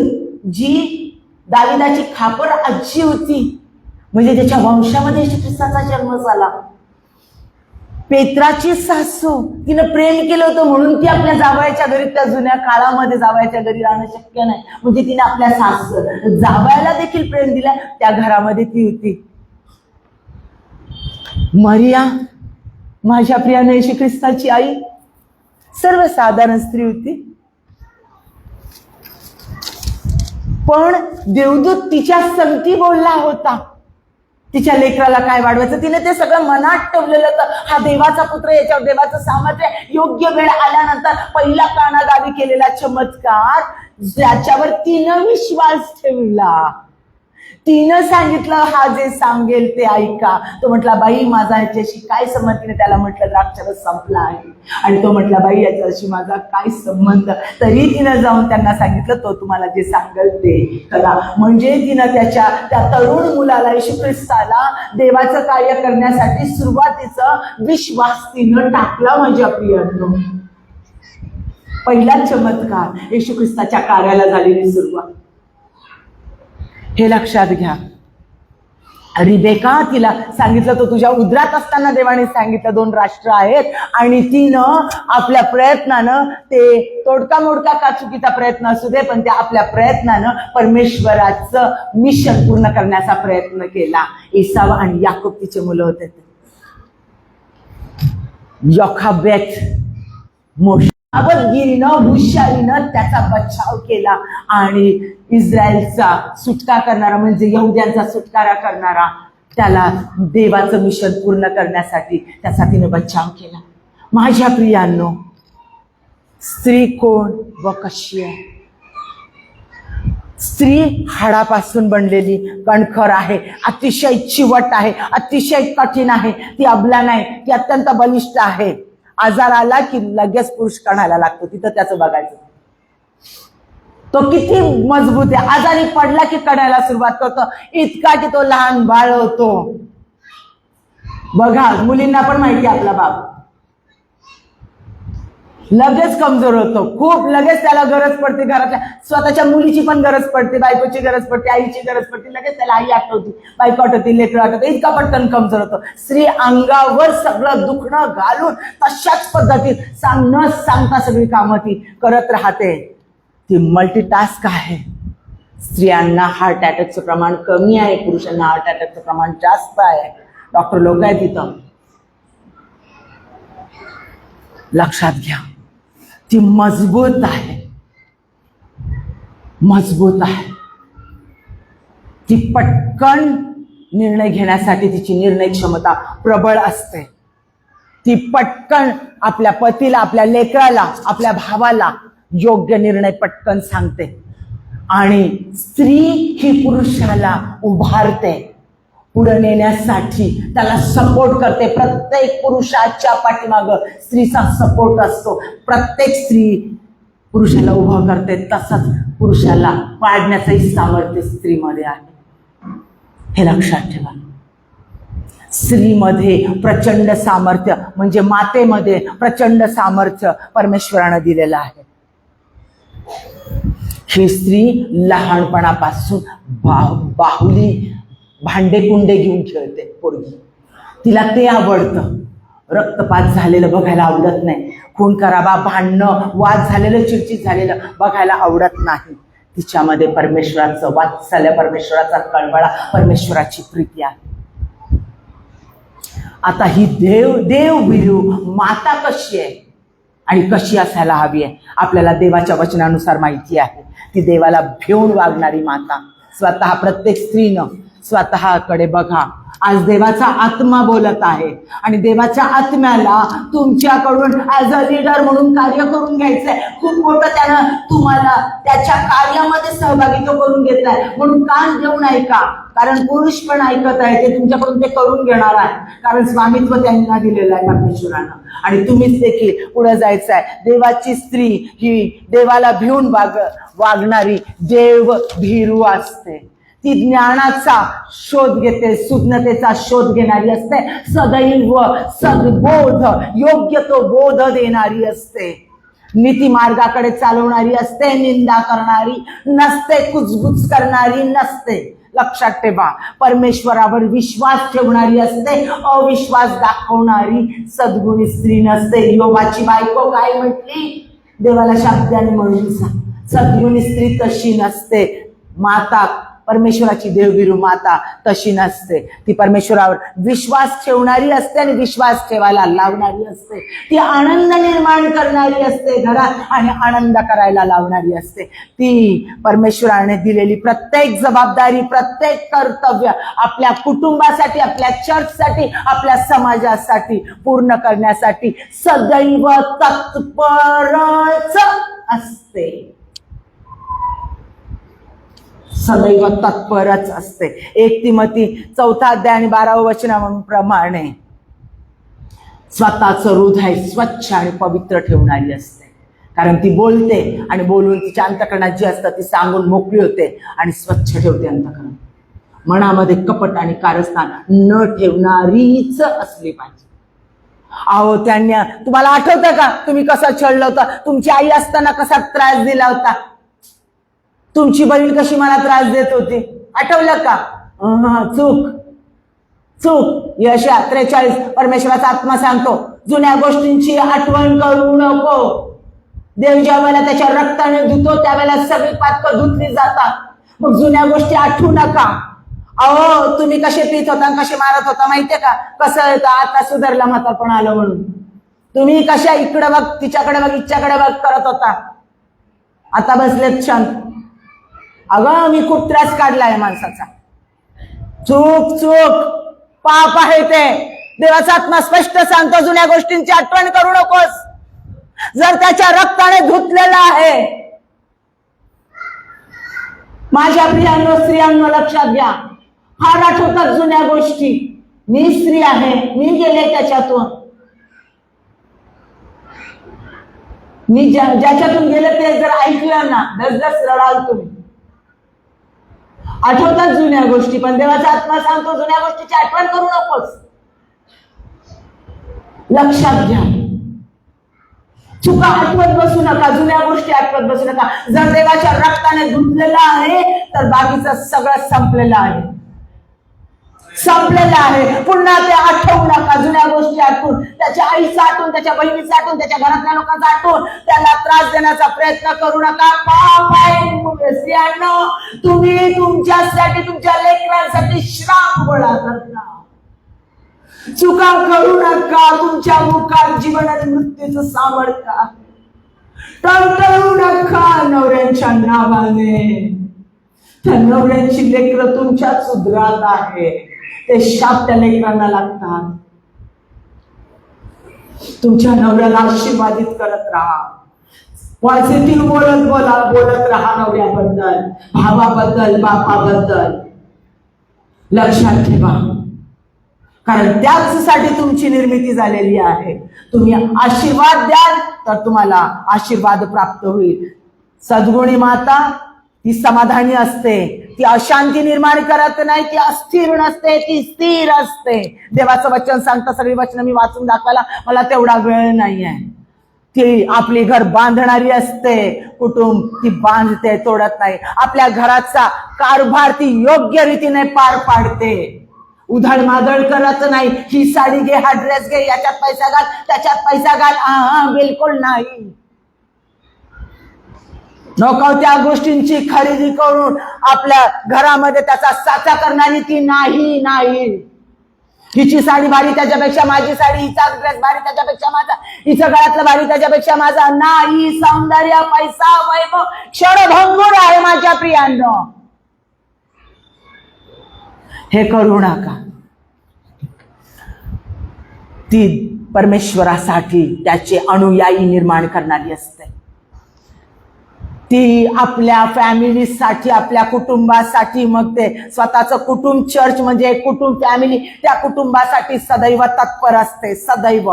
जी दाविदाची खापर आजी होती, म्हणजे त्याच्या वंशामध्ये येशू ख्रिस्ताचा जन्म झाला. पेत्राची सासू, तिनं प्रेम केलं होतं म्हणून ती आपल्या जावयाच्या घरी, त्या जुन्या काळामध्ये जावयाच्या घरी राहणं शक्य नाही, म्हणजे तिने आपल्या जावयाला देखील प्रेम दिलं, त्या घरामध्ये ती होती. मरिया, माझ्या प्रियाने येशू ख्रिस्ताची आई, सर्वसाधारण स्त्री होती. पण देवदूत तिच्या संगती बोलला होता, तिच्या लेकराला काय वाढवायचं, तिने ते सगळं मनात ठेवलेलं होतं. हा देवाचा पुत्र, याच्यावर देवाचं सामर्थ्य. योग्य वेळ आल्यानंतर पहिला कानागावी केलेला चमत्कार, ज्याच्यावर तिनं विश्वास ठेवला, तिनं सांगितलं, हा जे सांगेल ते ऐका. तो म्हटला, बाई माझा याच्याशी काय संबंध. तिने त्याला म्हटलं, द्राक्षरस संपला आहे. आणि तो म्हटला, बाई याच्याशी माझा काय संबंध. तरी तिनं जाऊन त्यांना सांगितलं, तो तुम्हाला जे सांगेल ते करा. म्हणजे तिनं त्या तरुण मुलाला, येशू ख्रिस्ताला देवाचं कार्य करण्यासाठी सुरुवातीचं विश्वास तिनं टाकला. माझ्या प्रियांनो, पहिला चमत्कार, येशू ख्रिस्ताच्या कार्याला झालेली सुरुवात, हे लक्षात घ्या. रिबेका, तिला सांगितलं, तो तुझ्या उदरात असताना देवाने सांगितलं 2 राष्ट्र आहेत, आणि तिनं आपल्या प्रयत्नानं, ते तोडका मोडका का चुकीचा प्रयत्न असू दे, पण त्या आपल्या प्रयत्नानं परमेश्वराचं मिशन पूर्ण करण्याचा प्रयत्न केला. एसाव आणि याकूब तिचे मुलं होते. योखाबेत मोशाबतगिरीनं, हुशारीनं त्याचा बचाव केला, आणि इस्रायलचा सुटका करणारा, म्हणजे यहुद्यांचा सुटकारा करणारा, त्याला देवाचं मिशन पूर्ण करण्यासाठी त्याचा तिने बचाव केला. माझ्या प्रियांनो, स्त्री कोण व कशी आहे? स्त्री हाडापासून बनलेली, कणखर आहे, अतिशय चिवट आहे, अतिशय कठीण आहे. ती अबला नाही, ती अत्यंत बलिष्ठ आहे. आजार आला की लगेच पुरुष कणायला लागतो, तिथं त्याचं बघायचं, तो किती मजबूत आहे. आजारी पडला की कणायला सुरुवात करतो, इतका की तो लहान बाळ होतो. बघा, मुलींना पण माहिती आपला बाप. लगेच कमजोर होतो, खूप लगेच त्याला गरज पडते, घरातल्या स्वतःच्या मुलीची पण गरज पडते, बायकोची गरज पडते, आईची गरज पडते, लगेच त्याला आई आठवते, बायको आठवते, लेकरं आठवते, इतका पटकन कमजोर होतो. स्त्री अंगावर सगळं दुखणं घालून तशाच पद्धतीत न सांगता सगळी कामं ती करत राहते. ती मल्टीटास्क आहे. स्त्रियांना हार्ट अटॅकचं प्रमाण कमी आहे, पुरुषांना हार्ट अटॅकचं प्रमाण जास्त आहे. डॉक्टर लोक आहेत तिथं, लक्षात घ्या. ती मजबूत आहे, मजबूत आहे. ती पटकन निर्णय घेण्यासाठी तिची निर्णय क्षमता प्रबळ असते. ती पटकन आपल्या पतीला, आपल्या लेकराला, आपल्या भावाला योग्य निर्णय पटकन सांगते. आणि स्त्री ही पुरुषाला उभारते, पुढे नेण्यासाठी त्याला सपोर्ट करते. प्रत्येक पुरुषाच्या पाठीमागं स्त्रीचा सपोर्ट असतो. प्रत्येक स्त्री पुरुषाला उभं करते, तसंच पुरुषाला पाडण्याचंही सामर्थ्य स्त्रीमध्ये आहे. हे लक्षात ठेवा. स्त्रीमध्ये प्रचंड सामर्थ्य, म्हणजे मातेमध्ये प्रचंड सामर्थ्य परमेश्वरानं दिलेलं आहे. ही स्त्री लहानपणापासून बाहुली भांडे कुंडे घेऊन खेळते. पोरगी, तिला ते आवडतं. रक्तपात झालेलं बघायला आवडत नाही. खून खराबा, भांडणं, वाद झालेलं, चिडचिड झालेलं बघायला आवडत नाही. तिच्यामध्ये परमेश्वराचं वात्सल्य, परमेश्वराचा कळवळा, परमेश्वराची प्रीती आहे. आता ही देवभिरू माता कशी आहे आणि कशी असायला हवी आहे आपल्याला देवाच्या वचनानुसार माहिती आहे. ती देवाला भिवून वागणारी माता. स्वतः प्रत्येक स्त्रीनं स्वतःकडे बघा. आज देवाचा आत्मा बोलत आहे आणि देवाच्या आत्म्याला तुमच्याकडून ऍज अ लीडर म्हणून कार्य करून घ्यायचंय. खूप मोठं त्यानं तुम्हाला त्याच्या कार्यामध्ये सहभागी तो करून घेतलाय. म्हणून कान देऊन ऐका, कारण पुरुष पण ऐकत आहे. ते तुमच्याकडून ते करून घेणार आहे, कारण स्वामित्व त्यांना दिलेलं आहे परमेश्वरानं. आणि तुम्हीच देखील पुढे जायचं आहे. देवाची स्त्री ही देवाला भिवून वागणारी देव भीरू असते. ती ज्ञानाचा शोध घेते, सुज्ञतेचा शोध घेणारी असते. सदैव सद्बोध, योग्य तो बोध देणारी असते. नीती मार्गाकडे चालवणारी असते. निंदा करणारी नसते, कुजबुज करणारी नसते. लक्षात ठेवा. परमेश्वरावर विश्वास ठेवणारी असते, अविश्वास दाखवणारी सद्गुणी स्त्री नसते. योबाची बायको काय म्हटली? देवाला शाब्दाने म्हणून सद्गुणी स्त्री तशी नसते. माता, परमेश्वराची देवभिरू माता तशी नसते. ती परमेश्वरावर विश्वास ठेवणारी असते आणि विश्वास ठेवायला लावणारी असते. ती आनंद निर्माण करणारी असते घरात आणि आनंद करायला लावणारी असते. ती परमेश्वराने दिलेली प्रत्येक जबाबदारी, प्रत्येक कर्तव्य आपल्या कुटुंबासाठी, आपल्या चर्चसाठी, आपल्या समाजासाठी पूर्ण करण्यासाठी सदैव तत्परच असते. सदैव तत्परच असते. 1 तिमोथी 4 अध्याय आणि 12 वचनाप्रमाणे स्वतःचं हृदय स्वच्छ आणि पवित्र ठेवणारी असते. कारण ती बोलते आणि बोलून तिच्या अंतःकरणात जी असतं ती सांगून मोकळी होते आणि स्वच्छ ठेवते अंतःकरण. मनामध्ये कपट आणि कारस्थान न ठेवणारीच असली पाहिजे. अहो, त्यांनी, तुम्हाला आठवतं का तुम्ही कसं छळलं होतं? तुमची आई असताना कसा त्रास दिला होता? तुमची बहीण कशी मला त्रास देत होती? आठवलं का? चूक. यशया 43 परमेश्वराचा आत्मा सांगतो, जुन्या गोष्टींची आठवण करू नको. देव ज्या वेळेला त्याच्या रक्ताने धुतो त्यावेळेला सगळी पातकं धुतली जातात. मग जुन्या गोष्टी आठवू नका. अहो, तुम्ही कसे पित होता, कसे मारत होता माहितीये का? कसं येतं आता सुधारला म्हातारपण आलं म्हणून. तुम्ही कशा इकडे बघ, तिच्याकडे बघ, इच्छाकडे बघ करत होता. आता बसलेत शांत. अगं, मी खूप त्रास काढलाय माणसाचा. चूक, पाप आहे ते. देवाचा आत्मा स्पष्ट सांगतो, जुन्या गोष्टींची आठवण करू नकोस. जर त्याच्या रक्ताने धुतलेला आहे. माझ्या प्रियांनो, स्त्रियांनो लक्षात घ्या. फार आठवतात जुन्या गोष्टी. मी स्त्री आहे, मी गेले त्याच्यातून. मी ज्याच्यातून गेले ते जर ऐकलं ना, दसदस रडाल तुम्ही. आठवतात जुन्या गोष्टी, पण देवाचा आत्मा सांगतो जुन्या गोष्टीची आठवण करू नकोस. लक्षात घ्या. चुका आठवत बसू नका, जुन्या गोष्टी आठवत बसू नका. जर देवाच्या रक्ताने धुतलेलं आहे तर बाकीचं सगळं संपलेलं आहे, संपलेलं आहे. पुन्हा ते आठवू नका, जुन्या गोष्टी आठवून, त्याच्या आईचं आठवून, त्याच्या बहिणीचं आठवून, त्याच्या घरातल्या लोकांचं आठवून त्याला त्रास देण्याचा प्रयत्न करू नका. पाप आहे स्त्रियांनो, तुम्ही तुमच्यासाठी, तुमच्या लेकरांसाठी श्राप गोळा करता. चुका करू नका. तुमच्या मुखात जीवन आणि मृत्यूचं सामर्थ्य आहे. टळटळू नका नवऱ्यांच्या नावाने. त्या नवऱ्यांची लेकरं तुमच्या सुधरात आहे, ते शाप त्या लेकरांना लागतात. तुमच्या नवऱ्याला आशीर्वादित करत राहा, पॉझिटिव्ह बोलत राहा नवऱ्याबद्दल, भावाबद्दल, बापाबद्दल. लक्षात ठेवा, कारण त्याचसाठी तुमची निर्मिती झालेली आहे. तुम्ही आशीर्वाद द्याल तर तुम्हाला आशीर्वाद प्राप्त होईल. सद्गुणी माता ती समाधानी असते, ती अशांती निर्माण करत नाही, ती अस्थिर नसते, ती स्थिर असते. देवाचं वचन सांगतं, सगळी वचन मी वाचून दाखवायला मला तेवढा वेळ नाहीये. ती आपली घर बांधणारी असते, कुटुंब ती बांधते, तोडत नाही. आपल्या घराचा कारभार ती योग्य रीतीने पार पाडते, उधळमाधळ करत नाही. ही साडी घे, हा ड्रेस घे, याच्यात पैसा घाल, त्याच्यात पैसा घाल, बिलकुल नाही. नको त्या गोष्टींची खरेदी करून आपल्या घरामध्ये त्याचा साचा करणारी ती नाही. हिची साडी भारी त्याच्यापेक्षा माझी साडी, हिचा ड्रेस भारी त्याच्यापेक्षा माझा, हिचं गळ्यातलं भारी त्याच्यापेक्षा माझा. नाही, सौंदर्य, पैसा, वैभव क्षणभंगुर आहे माझ्या प्रियांनो. हे करू नका. ती परमेश्वरासाठी त्याचे अनुयायी निर्माण करणारी असते. ती आपल्या फॅमिलीसाठी, आपल्या कुटुंबासाठी, मग ते स्वतःचं कुटुंब, चर्च म्हणजे कुटुंब, फॅमिली, त्या कुटुंबासाठी सदैव तत्पर असते. सदैव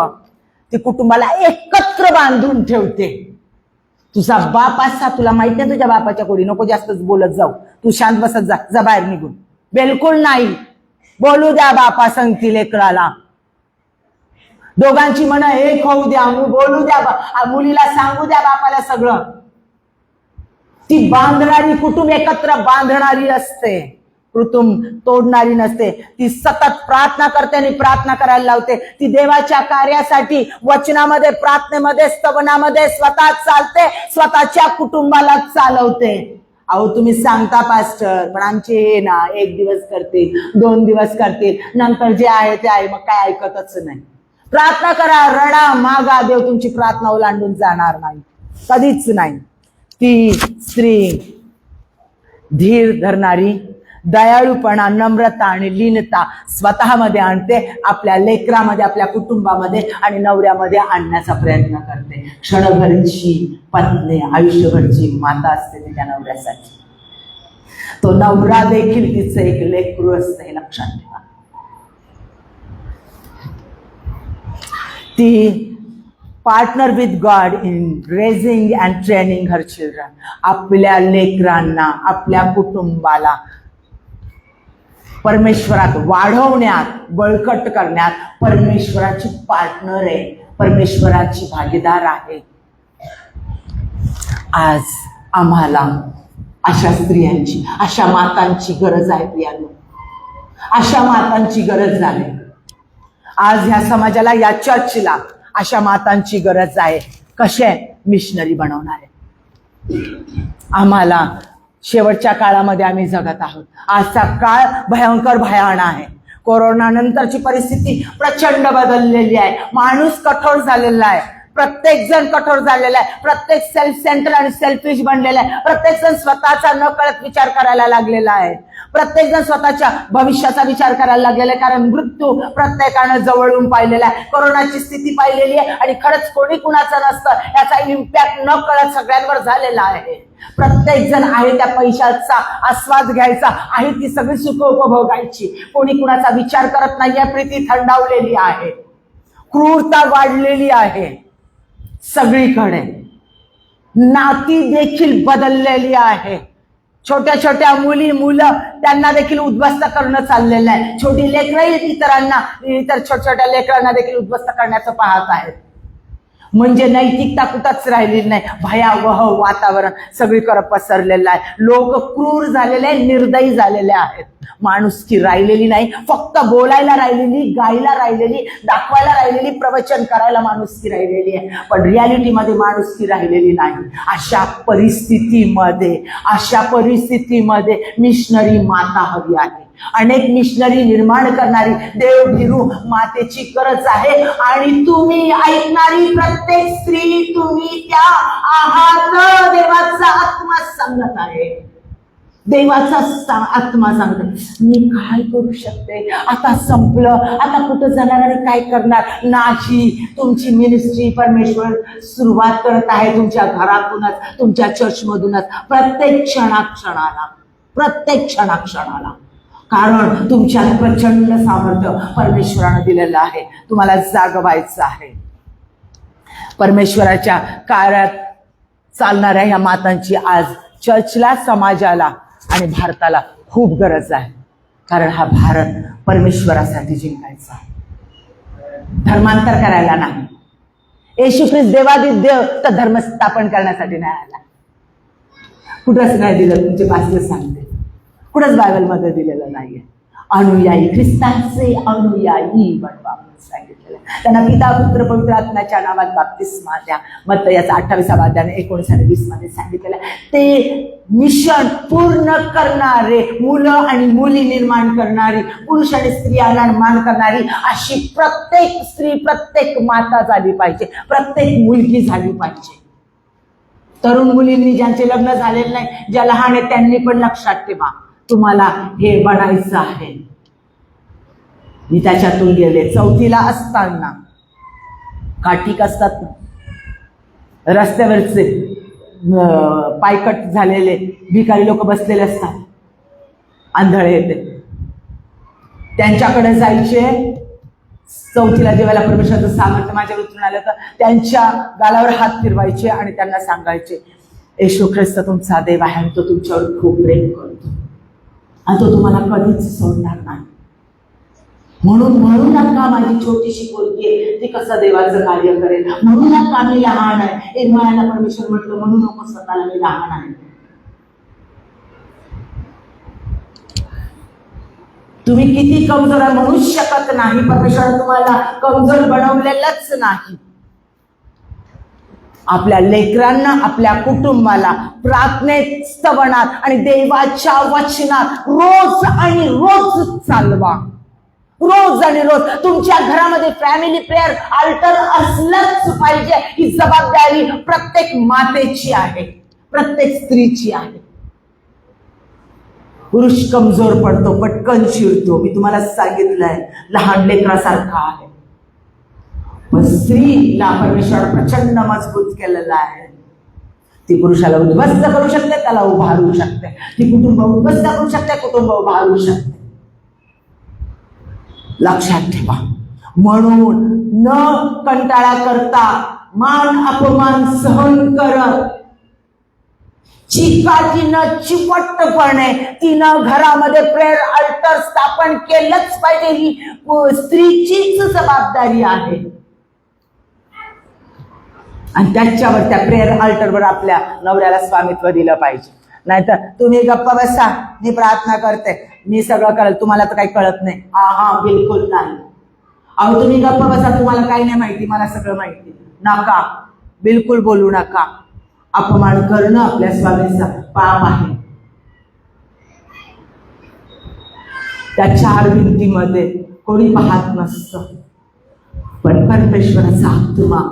ती कुटुंबाला एकत्र बांधून ठेवते. तुझा बाप असा, तुला माहित नाही तुझ्या बापाच्या कोणी, नको जास्तच बोलत जाऊ, तू शांत बसत जा बाहेर निघून. बिलकुल नाही, बोलू द्या बापा सांगतील लेकराला. दोघांची मन एक होऊ द्या, बोलू द्या, मुलीला सांगू द्या बापाला सगळं. ती बांधणारी, कुटुंब एकत्र बांधणारी असते, कुटुंब तोडणारी नसते. ती सतत प्रार्थना करते आणि प्रार्थना करायला लावते. ती देवाच्या कार्यासाठी वचनामध्ये, प्रार्थनेमध्ये, स्तवनामध्ये स्वतः चालते, स्वतःच्या कुटुंबाला चालवते. अहो तुम्ही सांगता पास्टर, पण आमचे ना 1 दिवस करतील, 2 दिवस करतील, नंतर जे आहे ते आहे, मग काय ऐकतच नाही. प्रार्थना करा, रडा, मागा, देव तुमची प्रार्थना ओलांडून जाणार नाही, कधीच नाही. ती स्त्री धीर धरणारी, दयाळूपणा, नम्रता आणि लीनता स्वतःमध्ये आणते, आपल्या लेकरामध्ये, आपल्या कुटुंबामध्ये आणि नवऱ्यामध्ये आणण्याचा प्रयत्न करते. क्षणभरची पत्नी, आयुष्यभरची माता असते ती त्या नवऱ्यासाठी. तो नवरा देखील तिचं एक लेकरू असते, हे लक्षात ठेवा. ती partner with God in raising and training her children. आपल्या लेकरांना, आपल्या कुटुंबाला परमेश्वरात वाढवण्यात, बळकट करण्यात परमेश्वराची पार्टनर आहे, परमेश्वराची भागीदार आहे. आज आम्हाला अशा स्त्रियांची, अशा मातांची गरज आहे प्रियांनो. अशा मातांची गरज आहे. आज ह्या समाजाला, या चर्चला अशा मातांची गरज आहे. कसे? मिशनरी बनवणारे. आम्हाला शेवटच्या काळामध्ये आम्ही जगत आहोत. आजचा काळ भयंकर भयान आहे. कोरोना नंतरची परिस्थिती प्रचंड बदललेली आहे. माणूस कठोर झालेला आहे, प्रत्येक जण कठोर झालेला आहे, प्रत्येक सेल्फ सेंटर आणि सेल्फिश बनलेला आहे. प्रत्येक जण स्वतःचा न कळत विचार करायला लागलेला आहे. प्रत्येक जण स्वतःच्या भविष्याचा विचार करायला लागलेला आहे, कारण मृत्यू प्रत्येकानं जवळून पाहिलेला आहे, कोरोनाची स्थिती पाहिलेली आहे आणि खरंच कोणी कुणाचं नसतं, याचा इम्पॅक्ट न कळत सगळ्यांवर झालेला आहे. प्रत्येक जण आहे त्या पैशाचा आस्वाद घ्यायचा, आहे ती सगळी सुख उपभोगायची. कोणी कुणाचा विचार करत नाहीये. प्रीती थंडावलेली आहे, क्रूरता वाढलेली आहे सगळीकडे. नाती देखील बदललेली आहे. छोट्या छोट्या मुलं त्यांना देखील उद्ध्वस्त करणं चाललेलं आहे. छोटी लेकरं इतर छोट्या छोट्या लेकरांना देखील उद्ध्वस्त करण्याचं पाहत आहेत. म्हणजे नैतिकता कुठंच राहिलेली नाही. भयावह वातावरण सगळीकडे पसरलेलं आहे. लोक क्रूर झालेले आहे, निर्दयी झालेले आहेत. माणुसकी राहिलेली नाही. फक्त बोलायला राहिलेली, गायला राहिलेली, दाखवायला राहिलेली, प्रवचन करायला माणुसकी राहिलेली आहे, पण रियालिटीमध्ये माणुसकी राहिलेली नाही. अशा परिस्थितीमध्ये मिशनरी माता हवी आहे. अनेक मिशनरी निर्माण करणारी देवभिरू मातेची गरज आहे. आणि तुम्ही ऐकणारी प्रत्येक स्त्री, तुम्ही त्या आहात. देवाचा आत्मा सांगत आहे. देवाचा आत्मा सांगतो, मी काय करू शकते, आता संपलं, आता कुठं जाणार आणि काय करणार. नाही, तुमची मिनिस्ट्री परमेश्वर सुरुवात करत आहे तुमच्या घरातूनच, तुमच्या चर्चमधूनच, प्रत्येक क्षणाक्षणाला. कारण तुमच्यात प्रचंड सामर्थ्य परमेश्वरानं दिलेलं आहे. तुम्हाला जागवायचं आहे. परमेश्वराच्या कार्यात चालणाऱ्या ह्या मातांची आज चर्चला, समाजाला आणि भारताला खूप गरज आहे. कारण हा भारत परमेश्वरासाठी जिंकायचा, धर्मांतर करायला नाही. येशू ख्रिस्त देवादी देव तर धर्म स्थापन करण्यासाठी नाही आला. कुठंच नाही दिलं. तुमचे पास्टर सांगते, कुठंच बायबलमध्ये दिलेलं नाहीये. अनुयायी, ख्रिस्तांचे अनुयायी बनवा म्हणून सांगितलेलं. त्यांना पिता पुत्र पवित्र आत्म्याच्या नावात बाप्तिस्मा द्या. मत्ती याचा 28 अध्याय 19 आणि 20 मध्ये सांगितलेलं. ते मिशन पूर्ण करणारे, मुलं आणि मुली निर्माण करणारी, पुरुष आणि स्त्रियांना निर्माण करणारी अशी प्रत्येक स्त्री, प्रत्येक माता झाली पाहिजे, प्रत्येक मुलगी झाली पाहिजे. तरुण मुलींनी ज्यांचे लग्न झालेले नाही, ज्या लहान आहेत, त्यांनी पण लक्षात ठेवा, तुम्हाला हे बनायचं आहे. मी त्याच्यातून गेले. 4थीला असताना काठीक असतात ना, रस्त्यावरचे पायकट झालेले भिकारी लोक बसलेले असतात, आंधळे येते, त्यांच्याकडे जायचे. 4थीला जेवायला परमेश्वराचं सामर्थ्य माझ्यावर उतरून आलं तर त्यांच्या गालावर हात फिरवायचे आणि त्यांना सांगायचे, येशू ख्रिस्त तुमचा देव आहे आणि तो तुमच्यावर खूप प्रेम करतो आणि तो तुम्हाला कधीच सोडणार नाही. म्हणून नका माझी छोटीशी पोरगी आहे, ती कसं देवाचं कार्य करेल. म्हणून नका मी लहान आहे. इरमायाला परमेश्वर म्हटलं, म्हणू नको स्वतःला मी लहान आहे. तुम्ही किती कमजोर आहे म्हणूच शकत नाही. परमेश्वर तुम्हाला कमजोर बनवलेलंच नाही. आपल्या लेकरांना, आपल्या कुटुंबाला प्रार्थनेत, स्तवनात आणि देवाच्या वचनात रोज आणि रोज चालवा. रोज आणि रोज तुमच्या घरामध्ये फॅमिली प्रेयर अल्टर असलंच पाहिजे. ही जबाबदारी प्रत्येक मातेची आहे, प्रत्येक स्त्रीची आहे. पुरुष कमजोर पडतो, पटकन चिडतो. मी तुम्हाला सांगितलंय, लहान लेकरासारखा आहे. पण स्त्रीला परमेश्वर प्रचंड मजबूत केलेला आहे. ती पुरुषाला उद्ध्वस्त करू शकते, त्याला उभारू शकते. ती कुटुंब उद्ध्वस्त करू शकते, कुटुंब उभारू शकते. लक्षात ठेवा. म्हणून न कंटाळा करता, मान अपमान सहन करत, चिकाटीनं, चिपटपणे तिनं घरामध्ये प्रेयर अल्टर स्थापन केलंच पाहिजे. ही स्त्रीचीच जबाबदारी आहे. आणि त्याच्यावर, त्या प्रेयर अल्टरवर आपल्या नवऱ्याला स्वामित्व दिलं पाहिजे. नाहीतर तुम्ही गप्पा बसा, मी प्रार्थना करते, मी सगळं कळेल, तुम्हाला तर काही कळत नाही. हा बिलकुल नाही. अहो तुम्ही गप्पा बसा, तुम्हाला काही नाही माहिती, मला सगळं माहिती. नका, बिलकुल बोलू नका. अपमान करणं आपल्या स्वामीचा पाप आहे. त्या 4 भिंतीमध्ये कोणी पाहत नसतं, पण परमेश्वराचा आत्मा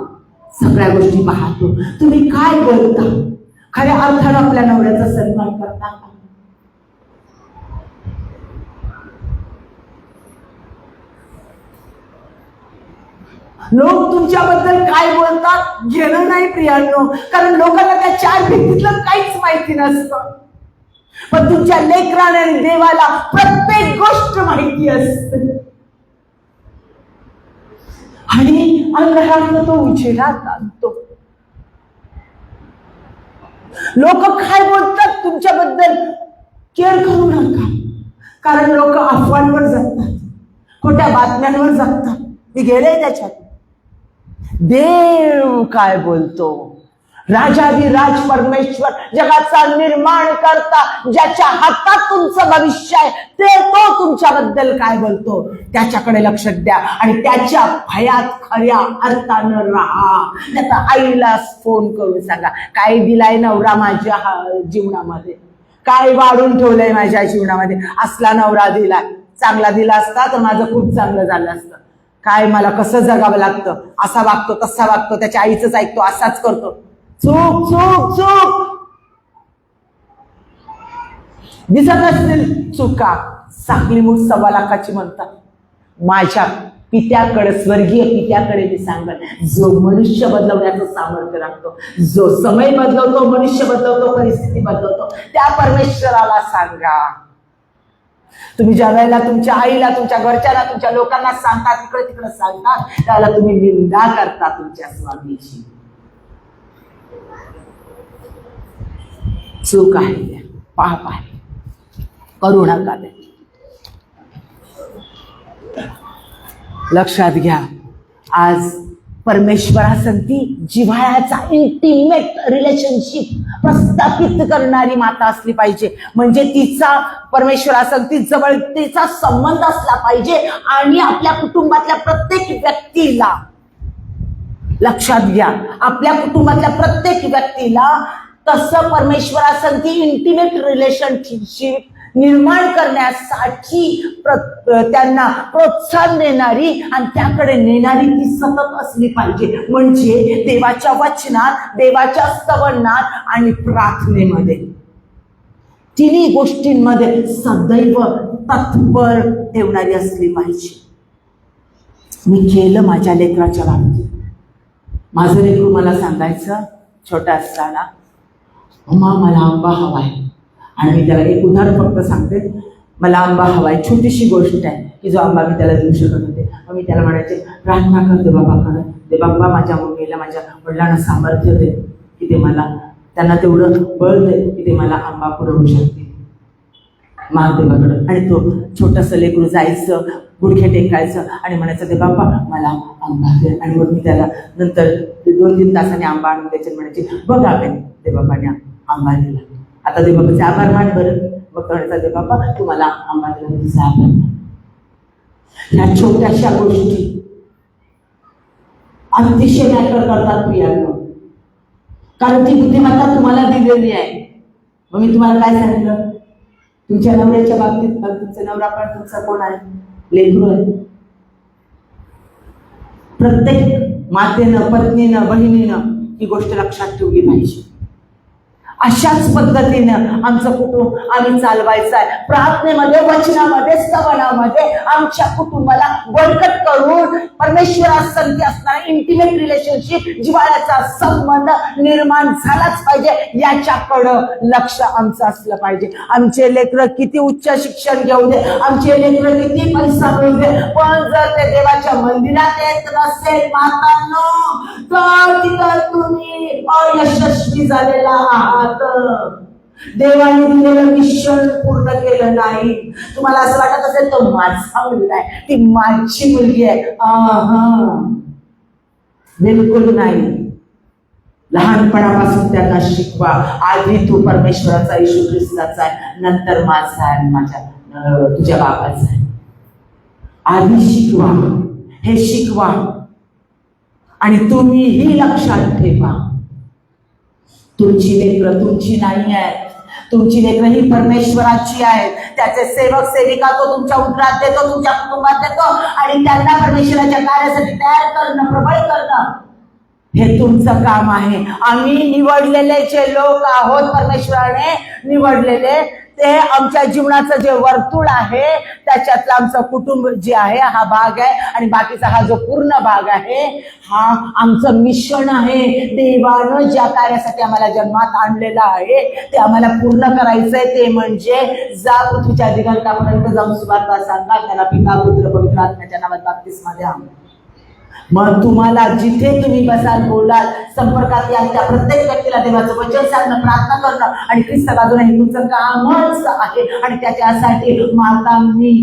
सगळ्या गोष्टी पाहतो. तुम्ही काय बोलता, खऱ्या अर्थानं आपल्या नवऱ्याचा सन्मान करता का? लोक तुमच्याबद्दल काय बोलतात घेणं नाही प्रियांनो, कारण लोकांना त्या 4 भिंतीतलं काहीच माहिती नसतं. पण तुमच्या लेकराने आणि देवाला प्रत्येक गोष्ट माहिती असते. आणि अंधारातनं तो उजेडात आणतो. लोक काय बोलतात तुमच्याबद्दल केअर करू नका, कारण लोक अफवांवर जगतात, खोट्या बातम्यांवर जगतात. मी गेले त्याच्यात. देव काय बोलतो? राजाधिराज परमेश्वर, जगाचा निर्माण करता, ज्याच्या हातात तुमचं भविष्य आहे, तो तुमच्याबद्दल काय बोलतो त्याच्याकडे लक्ष द्या आणि त्याच्या भयात खऱ्या अर्थानं राहा. त्याचा आईला फोन करून सांगा, काय दिलाय नवरा माझ्या जीवनामध्ये, काय वाढून ठेवलंय माझ्या जीवनामध्ये. असला नवरा दिलाय, चांगला दिला असता तर माझं खूप चांगलं झालं असतं. काय मला कसं जगावं लागतं, असा वागतो तसा वागतो, त्याच्या आईचंच ऐकतो, असाच करतो. चूक चूक चूक. दिसत असतील चुका, साखली मूठ 1.25 लाखाची म्हणतात. माझ्या पित्याकडे, स्वर्गीय पित्याकडे मी सांगेन, जो मनुष्य बदलवण्याचं सामर्थ्य राखतो, जो समय बदलवतो, मनुष्य बदलवतो, परिस्थिती बदलवतो, त्या परमेश्वराला सांगा. तुम्ही ज्या वेळेला तुमच्या आईला, तुमच्या घरच्यांना, तुमच्या लोकांना सांगता, तिकडे तिकडे सांगता, त्याला तुम्ही निंदा करता तुमच्या स्वामीची. चूक आहे, पाप आहे, करू नका ते. लक्षात घ्या, आज परमेश्वरासंती जिव्हाळ्याचा इंटिमेट रिलेशनशिप प्रस्थापित करणारी माता असली पाहिजे. म्हणजे तिचा परमेश्वरासंती जवळतेचा संबंध असला पाहिजे आणि आपल्या कुटुंबातल्या प्रत्येक व्यक्तीला, लक्षात घ्या, आपल्या कुटुंबातल्या प्रत्येक व्यक्तीला तसं परमेश्वरासंती इंटिमेट रिलेशनशिप निर्माण करण्यासाठी त्यांना प्रोत्साहन देणारी आणि त्याकडे नेणारी ती सतत असली पाहिजे. म्हणजे देवाच्या वचनात, देवाच्या स्तवनात आणि प्रार्थनेमध्ये, तिन्ही गोष्टींमध्ये सदैव तत्पर ठेवणारी असली पाहिजे. मी केलं माझ्या लेकराच्या बाबतीत. माझं लेकरू मला सांगायचं छोटा असताना, अम्मा मला आंबा हवाय. आणि मी त्याला एक उदाहरण फक्त सांगते, मला आंबा हवाय, छोटीशी गोष्ट आहे की जो आंबा मी त्याला देऊ शकत होते. मग मी त्याला म्हणायचे, प्रार्थना करते बाबाकडे, दे बाबा माझ्या मम्मीला, माझ्या वडिलांना सामर्थ्य दे की ते मला, त्यांना तेवढं बळ दे की ते मला आंबा पुरवू शकते महादेवाकडं. आणि तो छोटंसं लेकरू जायचं, गुडघे टेकायचं आणि म्हणायचं, दे बाबा मला आंबा दे. आणि मग मी त्याला नंतर 2-3 तासाने आंबा आणून द्यायचे. म्हणायचे, बघा दे बाबाने आंबा दिला, आता दे बाबाचे आभार मान बरं. मग म्हणायचा, दे बाबा तुम्हाला आंबा दिला, तुझा आभार मान. ह्या छोट्याशा गोष्टी अतिशय मॅटर करतात प्रियांनो, कारण ती बुद्धिमत्ता तुम्हाला दिलेली आहे. मग मी तुम्हाला काय सांगितलं, तुमच्या नवऱ्याच्या बाबतीत, तुमचा नवरा पण तुमचा कोण आहे, लेकरू आहे. प्रत्येक मातेनं, पत्नीनं, बहिणीनं ही गोष्ट लक्षात ठेवली पाहिजे. अशाच पद्धतीनं आमचं कुटुंब आम्ही चालवायचं आहे. प्रार्थनेमध्ये, वचनामध्ये, स्तवनामध्ये आमच्या कुटुंबाला बळकट करून परमेश्वरासंती असणारा इंटिमेट रिलेशनशिप, जिव्हाळ्याचा संबंध निर्माण झालाच पाहिजे. याच्याकडं लक्ष आमचं असलं पाहिजे. आमचे लेकरं किती उच्च शिक्षण घेऊ दे, आमचे लेकरं किती पैसा मिळू दे, पण जर ते देवाच्या मंदिरात येत नसेल मातांनो, तर तिथं तुम्ही अयशस्वी झालेला आहात. देवाने दिलेलं मिशन पूर्ण केलं नाही. तुम्हाला असं वाटत असेल, तो माझा मुलगा आहे, ती माझी मुलगी आहे. बिलकुल नाही. लहानपणापासून त्यांना शिकवा, आधी तू परमेश्वराचा, येशू ख्रिस्ताचा आहे, नंतर माझा आहे, माझ्या तुझ्या बाबाचा आहे. आधी शिकवा, हे शिकवा. आणि तुम्हीही लक्षात ठेवा, तुमची लेकरं तुमची नाही आहेत, तुमची लेकरं ही परमेश्वराची आहेत. त्याचे सेवक सेविका तो तुमच्या उदरात देतो, तुमच्या कुटुंबात देतो आणि त्यांना परमेश्वराच्या कार्यासाठी तयार करणं, प्रबळ करणं हे तुमचं काम आहे. आम्ही निवडलेले जे लोक आहोत, परमेश्वराने निवडलेले, ते आमच्या जीवनाचं जे वर्तुळ आहे त्याच्यातलं आमचं कुटुंब जे आहे हा भाग आहे, आणि बाकीचा हा जो पूर्ण भाग आहे हा आमचं मिशन आहे. देवानं ज्या कार्यासाठी आम्हाला जन्मात आणलेलं आहे ते आम्हाला पूर्ण करायचंय. ते म्हणजे जा पृथ्वीच्या दिगंतापर्यंत जाऊन सुवार्ता सांगा, त्याला पिता, पुत्र, पवित्र आत्म्याच्या नावात बप्तिस्मा द्या. मग तुम्हाला जिथे तुम्ही बसाल, बोलाल, संपर्कात याल, त्या प्रत्येक व्यक्तीला देवाचं वचन सांगणं, प्रार्थना करणं आणि ख्रिस्त बाजूला हे तुमचं कामच आहे. आणि त्याच्यासाठी मातांनी,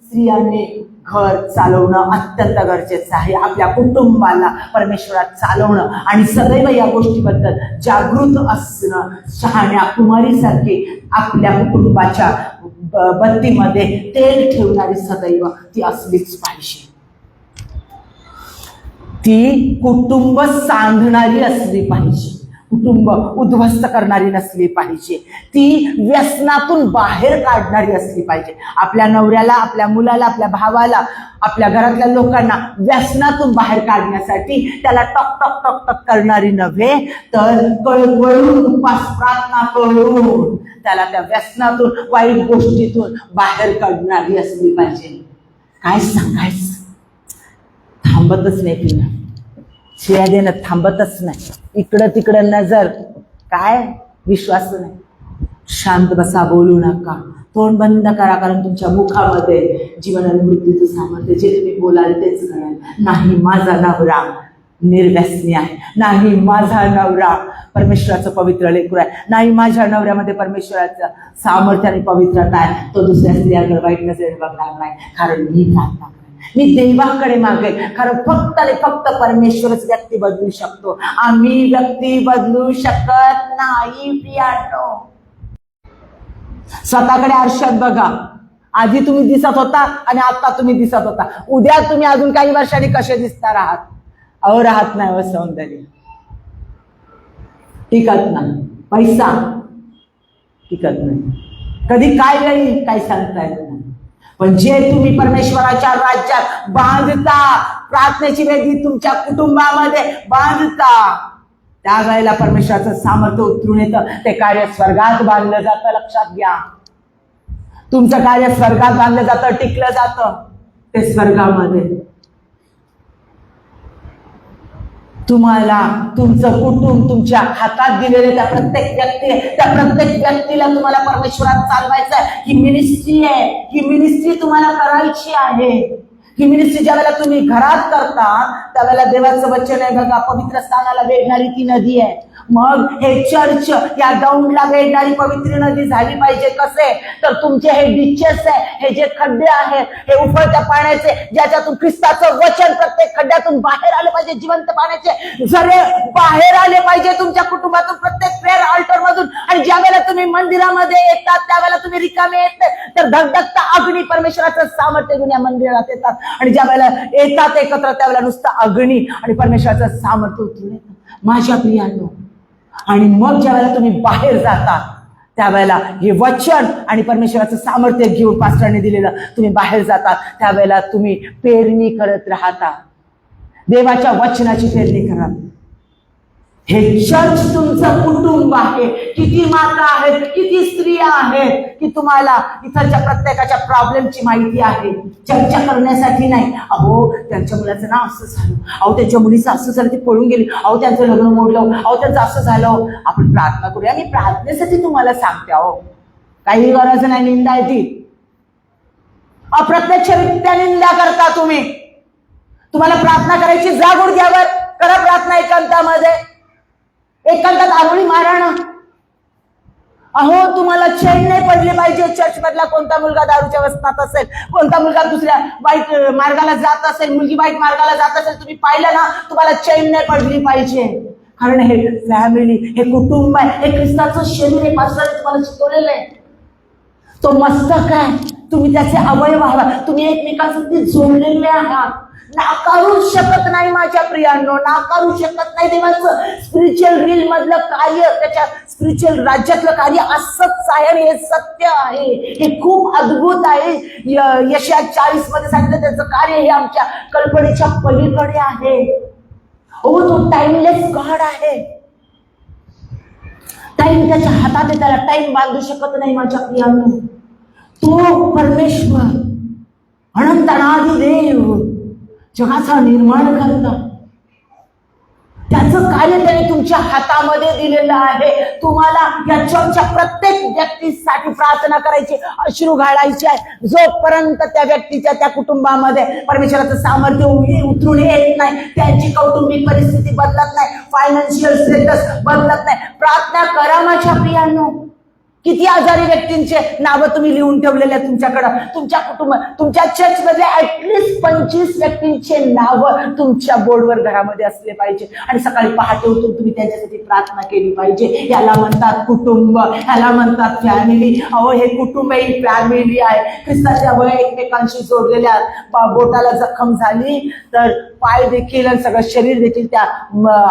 स्त्रियांनी घर चालवणं अत्यंत गरजेचं आहे. आपल्या कुटुंबाला परमेश्वरात चालवणं आणि सदैव या गोष्टीबद्दल जागृत असणं. शहाण्या कुमारीसारखे आपल्या कुटुंबाच्या बत्तीमध्ये तेल ठेवणारी सदैव ती असलीच पाहिजे. ती कुटुंब सांधणारी असली पाहिजे, कुटुंब उद्ध्वस्त करणारी नसली पाहिजे. ती व्यसनातून बाहेर काढणारी असली पाहिजे. आपल्या नवऱ्याला, आपल्या मुलाला, आपल्या भावाला, आपल्या घरातल्या लोकांना व्यसनातून बाहेर काढण्यासाठी त्याला टक टक टक टक करणारी नव्हे, तर कळवळून उपास प्रार्थना करून त्याला त्या व्यसनातून, वाईट गोष्टीतून बाहेर काढणारी असली पाहिजे. काय सांगायचं, थांबतच नाही तिला, शिया देणं थांबतच नाही. इकडं तिकडं नजर, काय विश्वास नाही. शांत बसा, बोलू नका, तोंड बंद करा, कारण तुमच्या मुखामध्ये जीवन आणि मृत्यूचं सामर्थ्य. जे तुम्ही बोलाल तेच कराल. नाही माझा नवरा निर्व्यसनी आहे, नाही माझा नवरा परमेश्वराचं पवित्र लेकरू आहे, नाही माझ्या नवऱ्यामध्ये परमेश्वराचं सामर्थ्य आणि पवित्रता आहे, तो दुसऱ्या स्त्रियांकडे वाईट नजरेने बघणार नाही, कारण मी प्रार्थना, मी देवाकडे मागेल. कारण फक्त आणि फक्त परमेश्वरच व्यक्ती बदलू शकतो. आम्ही व्यक्ती बदलू शकत नाही. प्रियानो, स्वतःकडे आरशात बघा. आधी तुम्ही दिसत होता आणि आता तुम्ही दिसत होता. उद्या तुम्ही अजून काही वर्षांनी कसे दिसणार आहात? अहो, राहत नाही. सौंदर्य टिकत नाही, पैसा टिकत नाही, कधी काय येईल काय सांगता येत नाही. पण जे तुम्ही परमेश्वराच्या राज्यात बांधता, प्रार्थनेची वेदी तुमच्या कुटुंबामध्ये बांधता, त्यावेळेला परमेश्वराचं सामर्थ्य उतरून येतं. ते कार्य स्वर्गात बांधलं जातं. लक्षात घ्या, तुमचं कार्य स्वर्गात बांधलं जातं, टिकलं जातं ते स्वर्गामध्ये. तुम्हाला तुमचं कुटुंब तुमच्या हातात दिलेले त्या प्रत्येक व्यक्तीला तुम्हाला परमेश्वरात चालवायचं आहे. ही मिनिस्ट्री आहे, ही मिनिस्ट्री तुम्हाला करायची आहे. ही मिनिस्ट्री ज्या वेळेला तुम्ही घरात करता त्यावेळेला देवाचं वचन आहे बघा, पवित्र स्थानाला वेढणारी ती नदी आहे. मग हे चर्च या दौंडला वेढणारी पवित्र नदी झाली पाहिजे. कसे? तर तुमचे हे डिचेस आहे, हे जे खड्डे आहेत, हे उफळत्या पाण्याचे, ज्याच्यातून ख्रिस्ताचं वचन प्रत्येक खड्ड्यातून बाहेर आले पाहिजे. जिवंत पाण्याचे झरे बाहेर आले पाहिजे तुमच्या कुटुंबातून, प्रत्येक प्रेयर ऑल्टर मधून. आणि ज्या वेळेला तुम्ही मंदिरामध्ये येतात त्यावेळेला तुम्ही रिकामे येत नाही, तर धगधगता अग्नी परमेश्वराचं सामर्थ्य घेऊन या मंदिरात येतात. आणि ज्या वेळेला येतात एकत्र त्यावेळेला नुसतं अग्नी आणि परमेश्वराचं सामर्थ्य उतरून येतं. माझ्या प्रियांनो, आणि मग ज्या वेळेला तुम्ही बाहेर जाता त्यावेळेला हे वचन आणि परमेश्वराचं सामर्थ्य घेऊन पास्टरने दिलेलं तुम्ही बाहेर जाता, त्यावेळेला तुम्ही पेरणी करत राहता, देवाच्या वचनाची पेरणी करा. हे चर्च तुमचं कुटुंब आहे. किती माता आहेत, किती स्त्रिया आहेत की तुम्हाला इथलच्या प्रत्येकाच्या प्रॉब्लेमची माहिती आहे. चर्चा करण्यासाठी नाही. अहो, त्यांच्या मुलाचं ना असं झालं, अहो त्यांच्या मुलीचं असं झालं, ती पळून गेली, अहो त्यांचं लग्न मोडलं, अहो त्यांचं असं झालं. आपण प्रार्थना करूया. मी प्रार्थनेसाठी तुम्हाला सांगते. अहो, काही गरज नाही निंदायची. अप्रत्यक्षरित्या निंदा करता तुम्ही. तुम्हाला प्रार्थना करायची, जा गुडघ्यावर करा प्रार्थना एकांतामध्ये, एकांतात आरोळी मारा ना. अहो, तुम्हाला चैन नाही पडली पाहिजे. चर्च मधला कोणता मुलगा दारूच्या व्यसनात असेल, कोणता मुलगा दुसऱ्या वाईट मार्गाला जात असेल, मुलगी वाईट मार्गाला जात असेल, तुम्ही पाहिलं ना, तुम्हाला चैन नाही पडली पाहिजे. कारण हे फॅमिली, हे कुटुंब आहे, हे ख्रिस्ताचं शरीर आहे. पास्टरने तुम्हाला शिकवलेलं आहे. तो मस्तक आहे, तुम्ही त्याचे अवयव आहात, तुम्ही एकमेकांसाठी जोडलेले आहात. नाकारू शकत नाही माझ्या प्रियांनो, नाकारू शकत नाही. देवाचं स्पिरिच्युअल रील मधलं कार्य, त्याच्या स्पिरिच्युअल राज्यातलं कार्य असंच आहे आणि हे सत्य आहे. हे खूप अद्भुत आहे. यशाया 40 मध्ये सांगितलं त्याचं कार्य हे आमच्या कल्पनेच्या पलीकडे आहे. हो, तो टाइमलेस गॉड आहे. टाइम त्याच्या हातात आहे, त्याला टाइम बांधू शकत नाही माझ्या प्रियांनो. तो परमेश्वर अनंतनादी देव, जगाचा निर्माण करता, त्याचं कार्य त्याने तुमच्या हातामध्ये दिलेलं आहे. तुम्हाला या चर्चच्या प्रत्येक व्यक्तीसाठी प्रार्थना करायची, अश्रू घालायचे आहे. जोपर्यंत त्या व्यक्तीच्या, त्या कुटुंबामध्ये परमेश्वराचं सामर्थ्य उतरून येत नाही, त्यांची कौटुंबिक परिस्थिती बदलत नाही, फायनान्शियल स्टेटस बदलत नाही, प्रार्थना करा माझ्या प्रियांनो. किती आजारी व्यक्तींचे नावं तुम्ही लिहून ठेवलेले तुमच्याकडं, तुमच्या कुटुंब, तुमच्या चर्च मधले ऍटलिस्ट 25 व्यक्तींचे नावं तुमच्या बोर्डवर घरामध्ये असले पाहिजे. आणि सकाळी पहाटे उठून तुम्ही त्यांच्यासाठी प्रार्थना केली पाहिजे. याला म्हणतात कुटुंब, याला म्हणतात फॅमिली. अहो, हे कुटुंब ही फॅमिली आहे. ख्रिस्ताच्या वया एकमेकांशी जोडलेल्या, बोटाला जखम झाली तर पाय देखील आणि सगळं शरीर देखील, त्या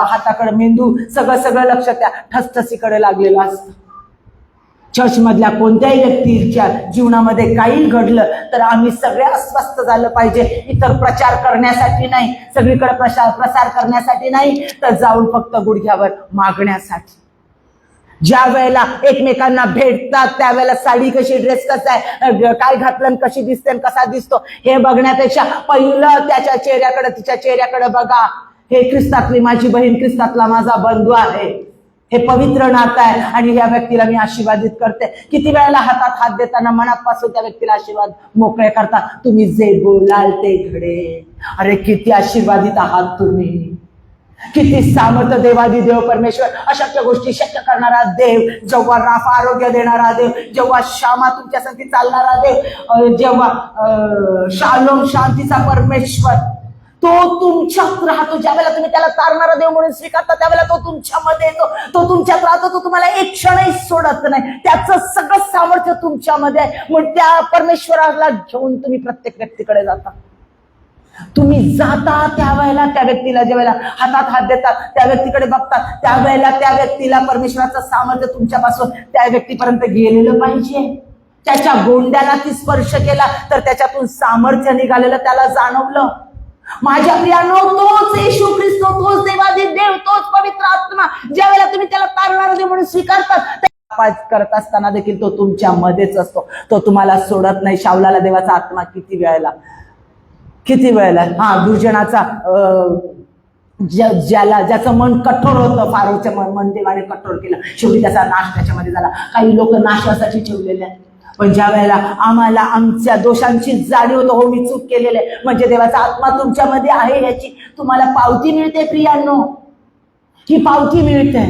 हाताकडे मेंदू, सगळं लक्ष त्या ठसठसीकडे लागलेलं असतं. चर्च मधल्या कोणत्याही व्यक्तीच्या जीवनामध्ये काही घडलं तर आम्ही सगळे अस्वस्थ झालं पाहिजे. इतर प्रचार करण्यासाठी नाही, सगळीकडे प्रसार करण्यासाठी नाही, तर जाऊन फक्त गुडघ्यावर मागण्यासाठी. ज्या वेळेला एकमेकांना भेटतात त्यावेळेला साडी कशी, ड्रेस कसा आहे, काय घातलं, कशी दिसते, कसा दिसतो हे बघण्यापेक्षा पहिलं त्याच्या चेहऱ्याकडे, तिच्या चेहऱ्याकडे बघा. हे ख्रिस्तातली माझी बहीण, ख्रिस्तातला माझा बंधू आहे, हे पवित्र नातं आहे आणि या व्यक्तीला मी आशीर्वादित करते. किती वेळेला हातात हात देताना मनापासून त्या व्यक्तीला आशीर्वाद मोकळे करता. तुम्ही जे बोलाल ते घडेल. अरे किती आशीर्वादित आहात तुम्ही, किती सामर्थ देवादी देव परमेश्वर, अशक्य गोष्टी शक्य करणारा देव, जेव्हा राफा आरोग्य देणारा देव, जेव्हा शामा तुमच्यासाठी चालणारा देव, जेव्हा शालोम शांतीचा परमेश्वर, तो तुमच्यात राहतो. ज्यावेळेला तुम्ही त्याला तारणारा देव म्हणून स्वीकारता त्यावेळेला तो तुमच्यामध्ये येतो, तो तुमच्यात राहतो, तो तुम्हाला एक क्षणही सोडत नाही. त्याचं सगळं सामर्थ्य तुमच्यामध्ये आहे. मग त्या परमेश्वराला घेऊन तुम्ही प्रत्येक व्यक्तीकडे जाता. तुम्ही जाता त्यावेळेला त्या व्यक्तीला, ज्या वेळेला हातात हात देतात, त्या व्यक्तीकडे बघतात, त्यावेळेला त्या व्यक्तीला परमेश्वराचं सामर्थ्य तुमच्यापासून त्या व्यक्तीपर्यंत गेलेलं पाहिजे. त्याच्या गोंड्याला ती स्पर्श केला तर त्याच्यातून सामर्थ्य निघालेलं त्याला जाणवलं. माझ्या प्रियानो, तोच येशू ख्रिस्त, तोच देवादी देव, तोच पवित्र आत्मा, ज्या वेळेला तुम्ही त्याला तारणारा देव म्हणून स्वीकारतात करत असताना देखील तो तुमच्या मध्येच असतो. तो तुम्हाला सोडत नाही. शाऊलाला देवाचा आत्मा किती वेळेला दुर्जनाचा, ज्याचं मन कठोर होतं, फारोचं मन देवाने कठोर केलं, शेवटी त्याचा नाश त्याच्यामध्ये झाला. काही लोक नाशासाठी ठेवलेले आहेत. पण ज्या वेळेला आम्हाला आमच्या दोषांची जाणीव होतो, हो मी चूक केलेली आहे, म्हणजे देवाचा आत्मा तुमच्यामध्ये आहे याची तुम्हाला पावती मिळते. प्रियांनो, ही पावती मिळते.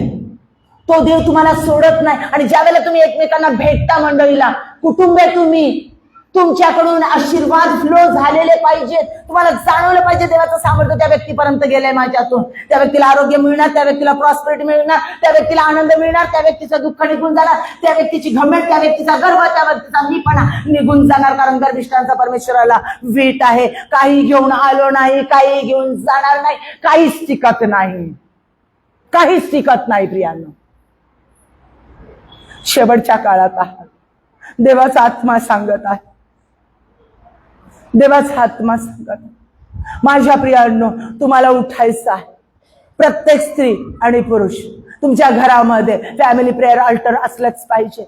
तो देव तुम्हाला सोडत नाही. आणि ज्या वेळेला तुम्ही एकमेकांना भेटता मंडळीला, कुटुंबे, तुम्ही तुमच्याकडून आशीर्वाद फ्लो झालेले पाहिजेत. तुम्हाला जाणवलं पाहिजे देवाचं सामर्थ्य त्या व्यक्तीपर्यंत गेलंय माझ्यातून. त्या व्यक्तीला आरोग्य मिळणार, त्या व्यक्तीला प्रॉस्पेरिटी मिळणार, त्या व्यक्तीला आनंद मिळणार, त्या व्यक्तीचं दुःख निघून जाणार, त्या व्यक्तीची घमंड, त्या व्यक्तीचा गर्व, त्या व्यक्तीचा मीपणा निघून जाणार. कारण गर्विष्ठांचा परमेश्वराला वीट आहे. काही घेऊन आलो नाही, काही घेऊन जाणार नाही, काहीच टिकत नाही, काहीच टिकत नाही. प्रियांनो, शेवटच्या काळात आहात. देवाचा आत्मा सांगत आहे, देवाचा आत्मा सांगत, माझ्या प्रियांनो, तुम्हाला उठायचं आहे. प्रत्येक स्त्री आणि पुरुष तुमच्या घरामध्ये फॅमिली प्रेयर अल्टर असलंच पाहिजे.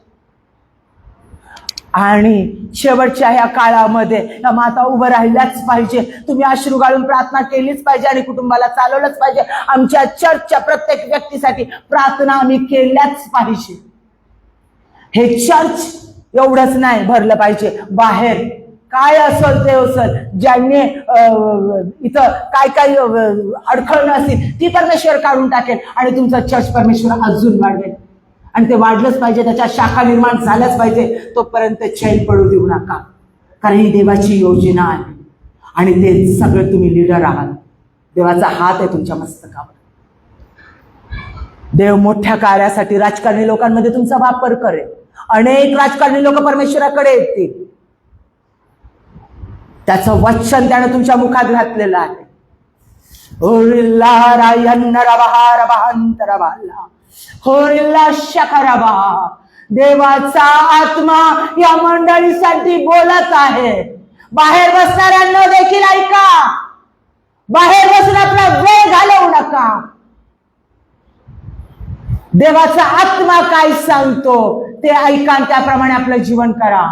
आणि शेवटच्या ह्या काळामध्ये या माता उभं राहिल्याच पाहिजे. तुम्ही अश्रू गाळून प्रार्थना केलीच पाहिजे आणि कुटुंबाला चालवलंच पाहिजे. आमच्या चर्चच्या प्रत्येक व्यक्तीसाठी प्रार्थना आम्ही केल्याच पाहिजे. हे चर्च एवढंच नाही भरलं पाहिजे, बाहेर काय असेल ते असेल, ज्यांनी इथं काय काय अडखळणं असतील ती परमेश्वर काढून टाकेल आणि तुमचं चर्च परमेश्वर अजून वाढवेल. आणि ते वाढलंच पाहिजे, त्याच्या शाखा निर्माण झाल्याच पाहिजे. तोपर्यंत चैन पडू देऊ नका, कारण ही देवाची योजना आहे आणि ते सगळं तुम्ही लीडर आहात. देवाचा हात आहे तुमच्या मस्तकावर. देव मोठ्या कार्यासाठी राजकारणी लोकांमध्ये तुमचा वापर करेल. अनेक राजकारणी लोक परमेश्वराकडे येतील. त्याचं वचन त्यानं तुमच्या मुखात घातलेलं आहे. देवाचा आत्मा या मंडळीसाठी बोलत आहे. बाहेर बसणाऱ्यांना देखील ऐका. बाहेर बसून आपला वेळ घालवू नका. देवाचा आत्मा काय सांगतो ते ऐका आणि त्याप्रमाणे आपलं जीवन करा.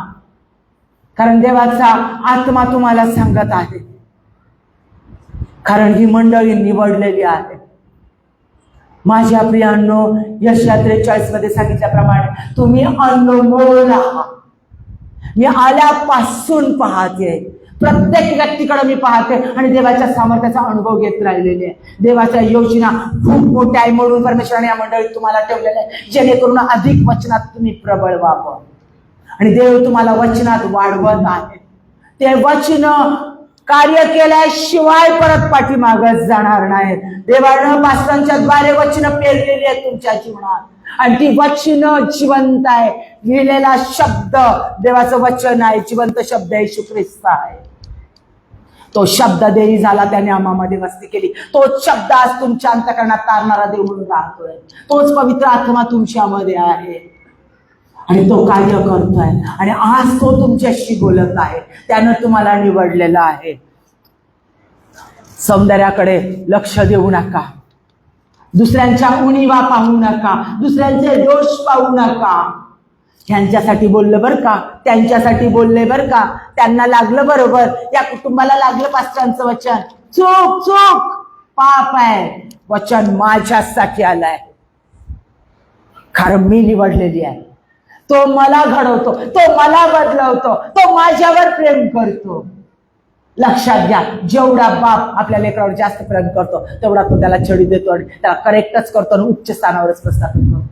कारण देवाचा आत्मा तुम्हाला सांगत आहे. कारण ही मंडळी निवडलेली आहे. माझ्या प्रियांनो, यशया 43 मध्ये सांगितल्याप्रमाणे तुम्ही अनमोल आहात. मी आल्यापासून पाहते, प्रत्येक व्यक्तीकडे मी पाहते आणि देवाच्या सामर्थ्याचा अनुभव घेत राहिलेले आहे. देवाच्या योजना खूप मोठ्या आहे म्हणून परमेश्वराने या मंडळीत तुम्हाला ठेवलेलं आहे, जेणेकरून अधिक वचनात तुम्ही प्रबळ व्हावं. आणि देव तुम्हाला वचनात वाढवत आहे. ते वचन कार्य केल्याशिवाय परत पाठीमागच जाणार नाहीत. देवानं पास्टरांच्या द्वारे वचन पेरलेली आहेत तुमच्या जीवनात, आणि ती वचन जिवंत आहे. लिहिलेला शब्द देवाचं वचन आहे, जिवंत शब्द येशू ख्रिस्त आहे. तो शब्द देही झाला, त्याने आम्हामध्ये वस्ती केली. तोच शब्द आज तुमच्या अंतःकरणात तारणारा देव म्हणून राहतोय. तोच पवित्र आत्मा तुमच्यामध्ये आहे आणि तो कार्य करतोय, आणि आज तो तुमच्याशी बोलत आहे. त्यानं तुम्हाला निवडलेलं आहे. सौंदर्याकडे लक्ष देऊ नका, दुसऱ्यांच्या उणीवा पाहू नका, दुसऱ्यांचे दोष पाहू नका. ह्यांच्यासाठी बोललं बरं का, त्यांच्यासाठी बोलले बरं का, त्यांना लागलं बरोबर, या कुटुंबाला लागलं पास्टरांचं वचन, चूक चूक पाप आहे. वचन माझ्यासाठी आलंय, कारण मी निवडलेली आहे. तो मला घडवतो, तो मला बदलवतो, तो माझ्यावर प्रेम करतो. लक्षात घ्या, जेवढा बाप आपल्या लेकरावर जास्त प्रेम करतो तेवढा तो त्याला छडी देतो आणि त्याला करेक्टच करतो आणि उच्च स्थानावरच प्रस्थापित करतो.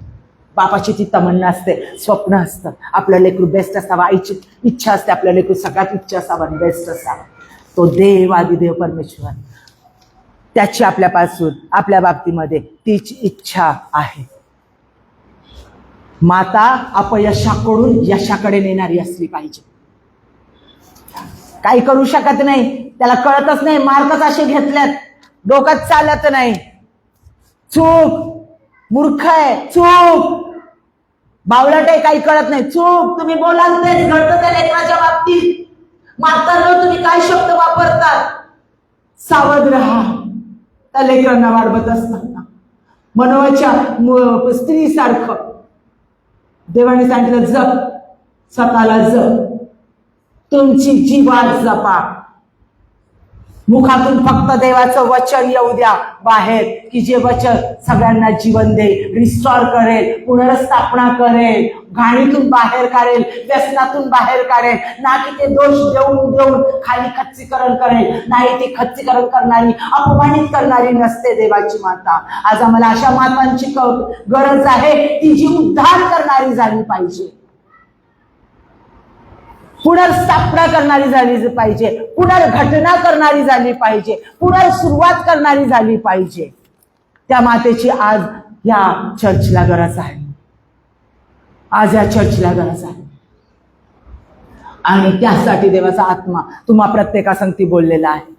बापाची ती तमन्ना असते, स्वप्न असतं, आपलं लेकरू बेस्ट असावं. आईची इच्छा असते आपल्या लेकरू सगळ्यात उच्च असावं आणि बेस्ट असावं. तो देव, आदिदेव परमेश्वर, त्याची आपल्यापासून आपल्या बाबतीमध्ये तीच इच्छा आहे. माता अपयशाकडून यशाकडे नेणारी असली पाहिजे. काही करू शकत नाही, त्याला कळतच नाही, मार्कच असे घेतल्यात, डोक्यात चालत नाही, चूक, मूर्ख आहे, चूक, बावळट आहे, काही कळत नाही, चूक. तुम्ही बोलाल तेच घडतं त्या लेकराच्या बाबतीत. मातांनो, तुम्ही काय शब्द वापरतात, सावध राहा. त्या लेकरांना वाढवत असताना मनोवाच्या स्त्रीसारखं देवाने सांगितलं, जप, स्वतःला जप, तुमची जीवात जपा. मुखातून फक्त देवाचं वचन येऊ द्या बाहेर, की जे वचन सगळ्यांना जीवन देईल, रिस्टॉर करेल, पुनर्स्थापना करेल, घाणीतून बाहेर काढेल, व्यसनातून बाहेर काढेल. ना की ते दोष देऊन देऊन खाली खच्चीकरण करेल. नाही, ती खच्चीकरण करणारी, अपमानित करणारी नसते देवाची माता. आज आम्हाला अशा मातांची गरज आहे, ती जी उद्धार करणारी झाली पाहिजे, पुनर्स्थापना करणारी झाली पाहिजे, पुनर्घटना करणारी झाली पाहिजे, पुनर्सुरुवात करणारी झाली पाहिजे. त्या मातेची आज या चर्चला गरज आहे. आज या चर्चला गरज आहे. आणि त्यासाठी देवाचा आत्मा तुम्हा प्रत्येकासंगती बोललेला आहे.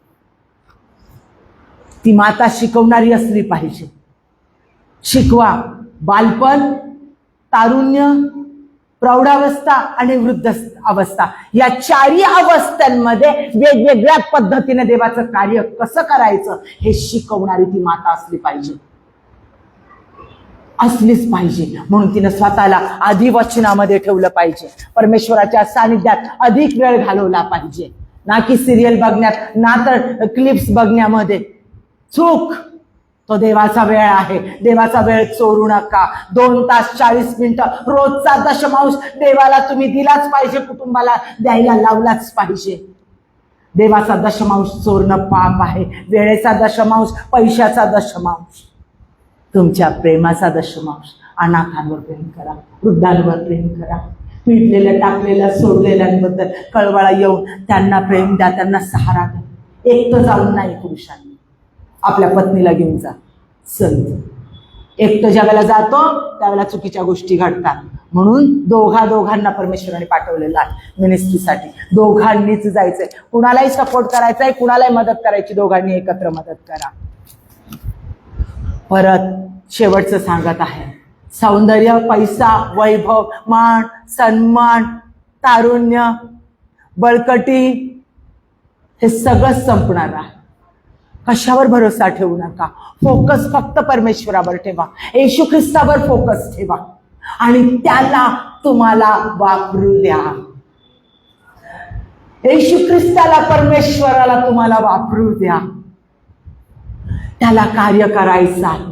ती माता शिकवणारी असली पाहिजे. शिकवा. बालपण, तारुण्य, प्रौढावस्था आणि वृद्ध अवस्था, या चारही अवस्थांमध्ये वेगवेगळ्या पद्धतीने देवाचं कार्य कसं करायचं हे शिकवणारी ती माता असली पाहिजे, असलीच पाहिजे. म्हणून तिनं स्वतःला आधी वचनामध्ये ठेवलं पाहिजे, परमेश्वराच्या सानिध्यात अधिक वेळ घालवला पाहिजे, ना की सिरियल बघण्यात, ना तर क्लिप्स बघण्यामध्ये. चूक. तो देवाचा वेळ आहे, देवाचा वेळ चोरू नका. 2 तास 40 मिनिटं रोजचा दशमांश देवाला तुम्ही दिलाच पाहिजे, कुटुंबाला द्यायला लावलाच पाहिजे. देवाचा दशमांश चोरणं पाप आहे. वेळेचा दशमांश, पैशाचा दशमांश, तुमच्या प्रेमाचा दशमांश. अनाथांवर प्रेम करा, वृद्धांवर प्रेम करा, पिटलेल्या, टाकलेल्या, सोडलेल्यांबद्दल कळवळा येऊन त्यांना प्रेम द्या, त्यांना सहारा द्या. एकटं जाऊन नाही, पुरुषांनी आपल्या पत्नीला घेऊन जा. एकटं ज्या वेळेला जातो त्यावेळेला चुकीच्या गोष्टी घडतात. म्हणून दोघांना परमेश्वराने पाठवलेलं आहे मिनिस्ट्रीसाठी. दोघांनीच जायचंय, कुणालाही सपोर्ट करायचा आहे, कुणालाही मदत करायची, दोघांनी एकत्र मदत करा. परत शेवटचं सांगत आहे, सौंदर्य, पैसा, वैभव, मान, सन्मान, तारुण्य, बळकटी हे सगळं संपणार आहे. कशावर भरोसा ठेवू नका. फोकस फक्त परमेश्वरावर ठेवा, येशू ख्रिस्तावर फोकस ठेवा आणि त्याला तुम्हाला वापरू द्या. येशू ख्रिस्ताला, परमेश्वराला तुम्हाला वापरू द्या. त्याला कार्य करायचं आहे.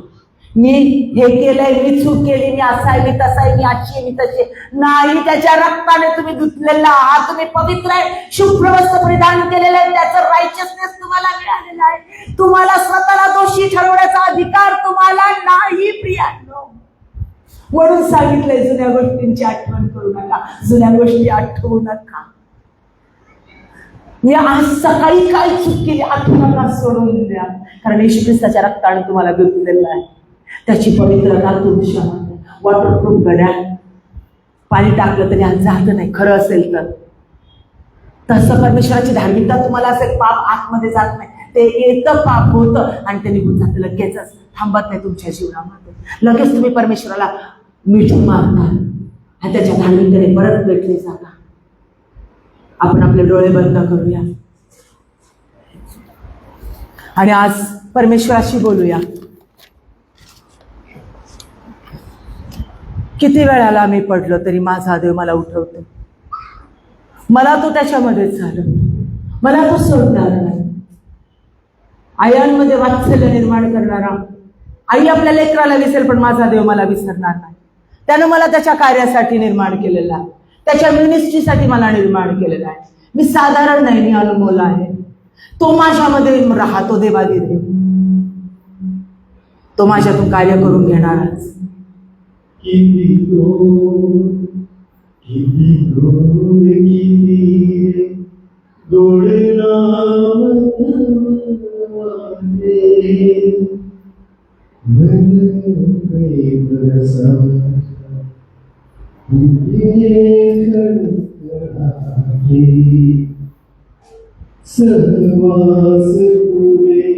मी हे केलंय, मी चूक केली, मी असा आहे, मी तसा आहे, मी अशी आहे, मी तशी नाही. त्याच्या रक्ताने तुम्ही धुतलेला आहात, तुम्ही पवित्र आहे, शुभ्र वस्त्र परिधान केलेलं आहे, त्याचं राईचियसनेस तुम्हाला मिळालेलं आहे. तुम्हाला स्वतःला दोषी ठरवण्याचा अधिकार तुम्हाला नाही प्रियांनो. म्हणून सांगितलंय जुन्या गोष्टींची आठवण करू नका, जुन्या गोष्टी आठवू नका. मी आज सकाळी काय चूक केली आठवू नका, सोडून द्या. कारण येशू ख्रिस्ताच्या रक्ताने तुम्हाला धुतलेलं आहे. त्याची पवित्रता तुमच्यामध्ये वॉटरप्रूफ घड्याळ, पाणी टाकलं तरी आज जात नाही खरं असेल तर. तसं परमेश्वराची धार्मिकता तुम्हाला असेल, पाप आतमध्ये जात नाही, ते येतं पाप होतं आणि ते निघून जातं, लगेचच थांबत नाही तुमच्या जीवनामध्ये. लगेच तुम्ही परमेश्वराला मिठून मारता आणि त्याच्या धार्मिकतेने परत भेटले जाता. आपण आपले डोळे बंद करूया आणि आज परमेश्वराशी बोलूया. किती वेळाला मी पडलो तरी माझा देव मला उठवतो. मला तो त्याच्यामध्येच झालं, मला तो सोडणार नाही. आयांमध्ये वात्सल्य निर्माण करणारा, आई आपल्या लेकराला विसरेल पण माझा देव मला विसरणार नाही. त्यानं मला त्याच्या कार्यासाठी निर्माण केलेला आहे, त्याच्या मिनिस्ट्रीसाठी मला निर्माण केलेला आहे. मी साधारण नाही, मी अनमोल आहे. तो माझ्यामध्ये राहतो देवादिदेव, तो माझ्यातून कार्य करून घेणारच. किती गोड नाम सहवास पुरे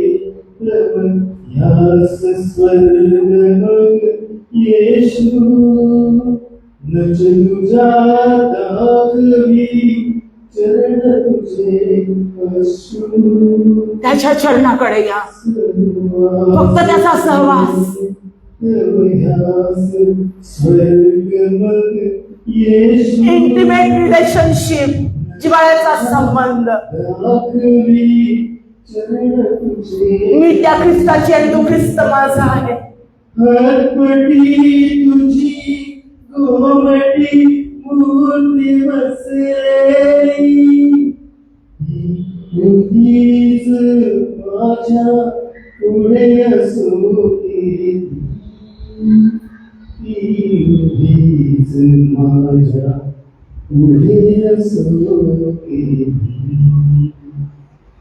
ध्यास स्वर्ग येशू नच तुझ्या दाखवी चरण तुझे अश्रू. त्याच्या चरणाकडे या, फक्त त्याचा सहवास. इंटिमेट रिलेशनशिप, जिव्हाळ्याचा संबंध. मी त्या ख्रिस्ताची आणि तो ख्रिस्त माझा आहे. हरपटी तुझी गोमटी मूर्ती बसलेली, तुझीच माझ्या पुढे असो तुझीच माझ्या पुढे असो.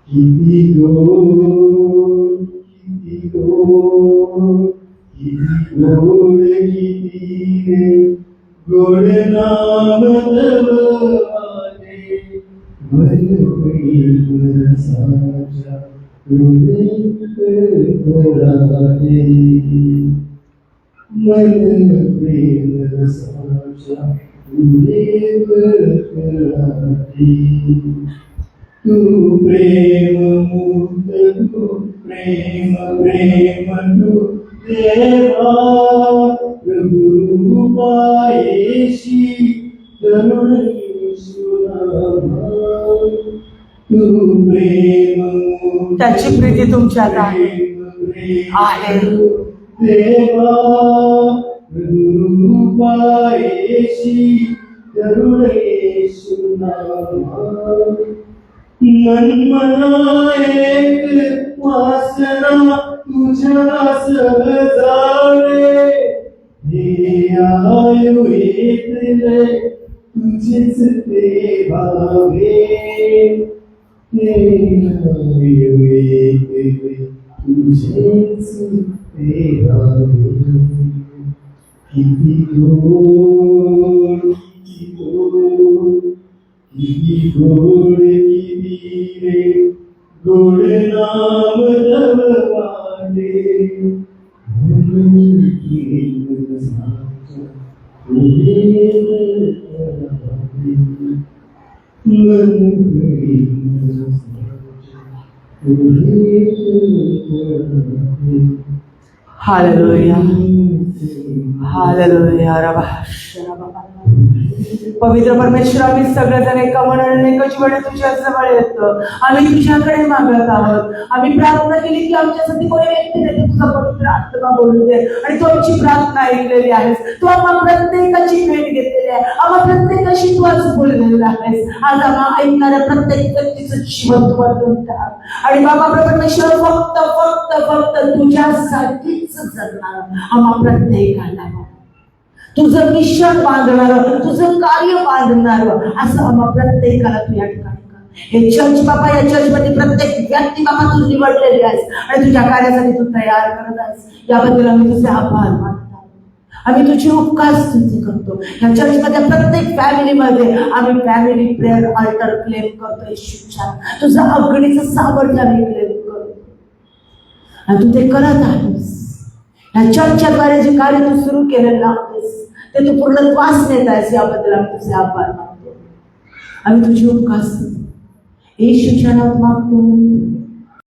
किती गोड, किती गोड, किती गोड, किती रे गोड नाम तव माझे. मन प्रेम साचा तुझे करावे, मन प्रेम साचा तुझे करावे. तू प्रेम मुक्त, तू प्रेम प्रेम तू देवा. प्रभु पायेशी करुण येशुनामा. तू प्रेम मुक्त, त्याची प्रीती तुमच्यात आहे. देवा. प्रभु पायेशी करुण येशुनामा. मन एक वासना तुझ्या सहजावे, हे आयु येतले तुझेच ते भावे. हे आयु येतले तुझेच ते भावे. किती गोड, किती गोड, किती गोड, किती रे गोड नाम तव माझे. मन प्रेम साचा तुझे करावे, मन प्रेम साचा तुझे करावे. Hallelujah, hallelujah. पवित्र परमेश्वर, आम्ही सगळेजण एका मनाने एकच वेळे तुझ्या जवळ येतो. आम्ही तुझ्याकडे मागत आहोत. आम्ही प्रार्थना केली की आमच्यासाठी कोणी व्यक्ती नाही, तुझा पवित्र आत्मा बोलू दे. आणि तू आमची प्रार्थना ऐकलेली आहेस. तू आम्हा प्रत्येकाची भेट घेतलेली आहे. आम्हा प्रत्येकाशी तू आज बोललेला आहेस. आज आम्हा ऐकणाऱ्या प्रत्येक व्यक्तीचं जीवन तू बदलून टाक. आणि बाबा परमेश्वर फक्त फक्त फक्त तुझ्यासाठीच जगणार आम्हा प्रत्येकाला, तुझं मिशन बांधणार, तुझं कार्य बांधणार असं आम्हा प्रत्येकाला तू या ठिकाणी कर. हे चर्च बाबा, या चर्च मध्ये प्रत्येक व्यक्ती बाबा तू निवडलेली आहेस आणि तुझ्या कार्यासाठी तू तयार करत आहेस. याबद्दल आम्ही तुझे आभार मानतो. आम्ही तुझी उपकार स्तुती करतो. या चर्च मध्ये प्रत्येक फॅमिलीमध्ये आम्ही फॅमिली प्रेयर अल्टर क्लेम करतो. येशूच्या तुझं अग्नीचं सामर्थ्य आम्ही क्लेम करतो आणि तू ते करत आहेस. या चर्चच्याद्वारे जे कार्य तू सुरू केलेलं आहेस ते तू पूर्णत्वास नेत आहेस. याबद्दल आम्ही तुझे आभार मानतो. आम्ही तुझी उपकार स्तुती येशूच्या नावात मागतो.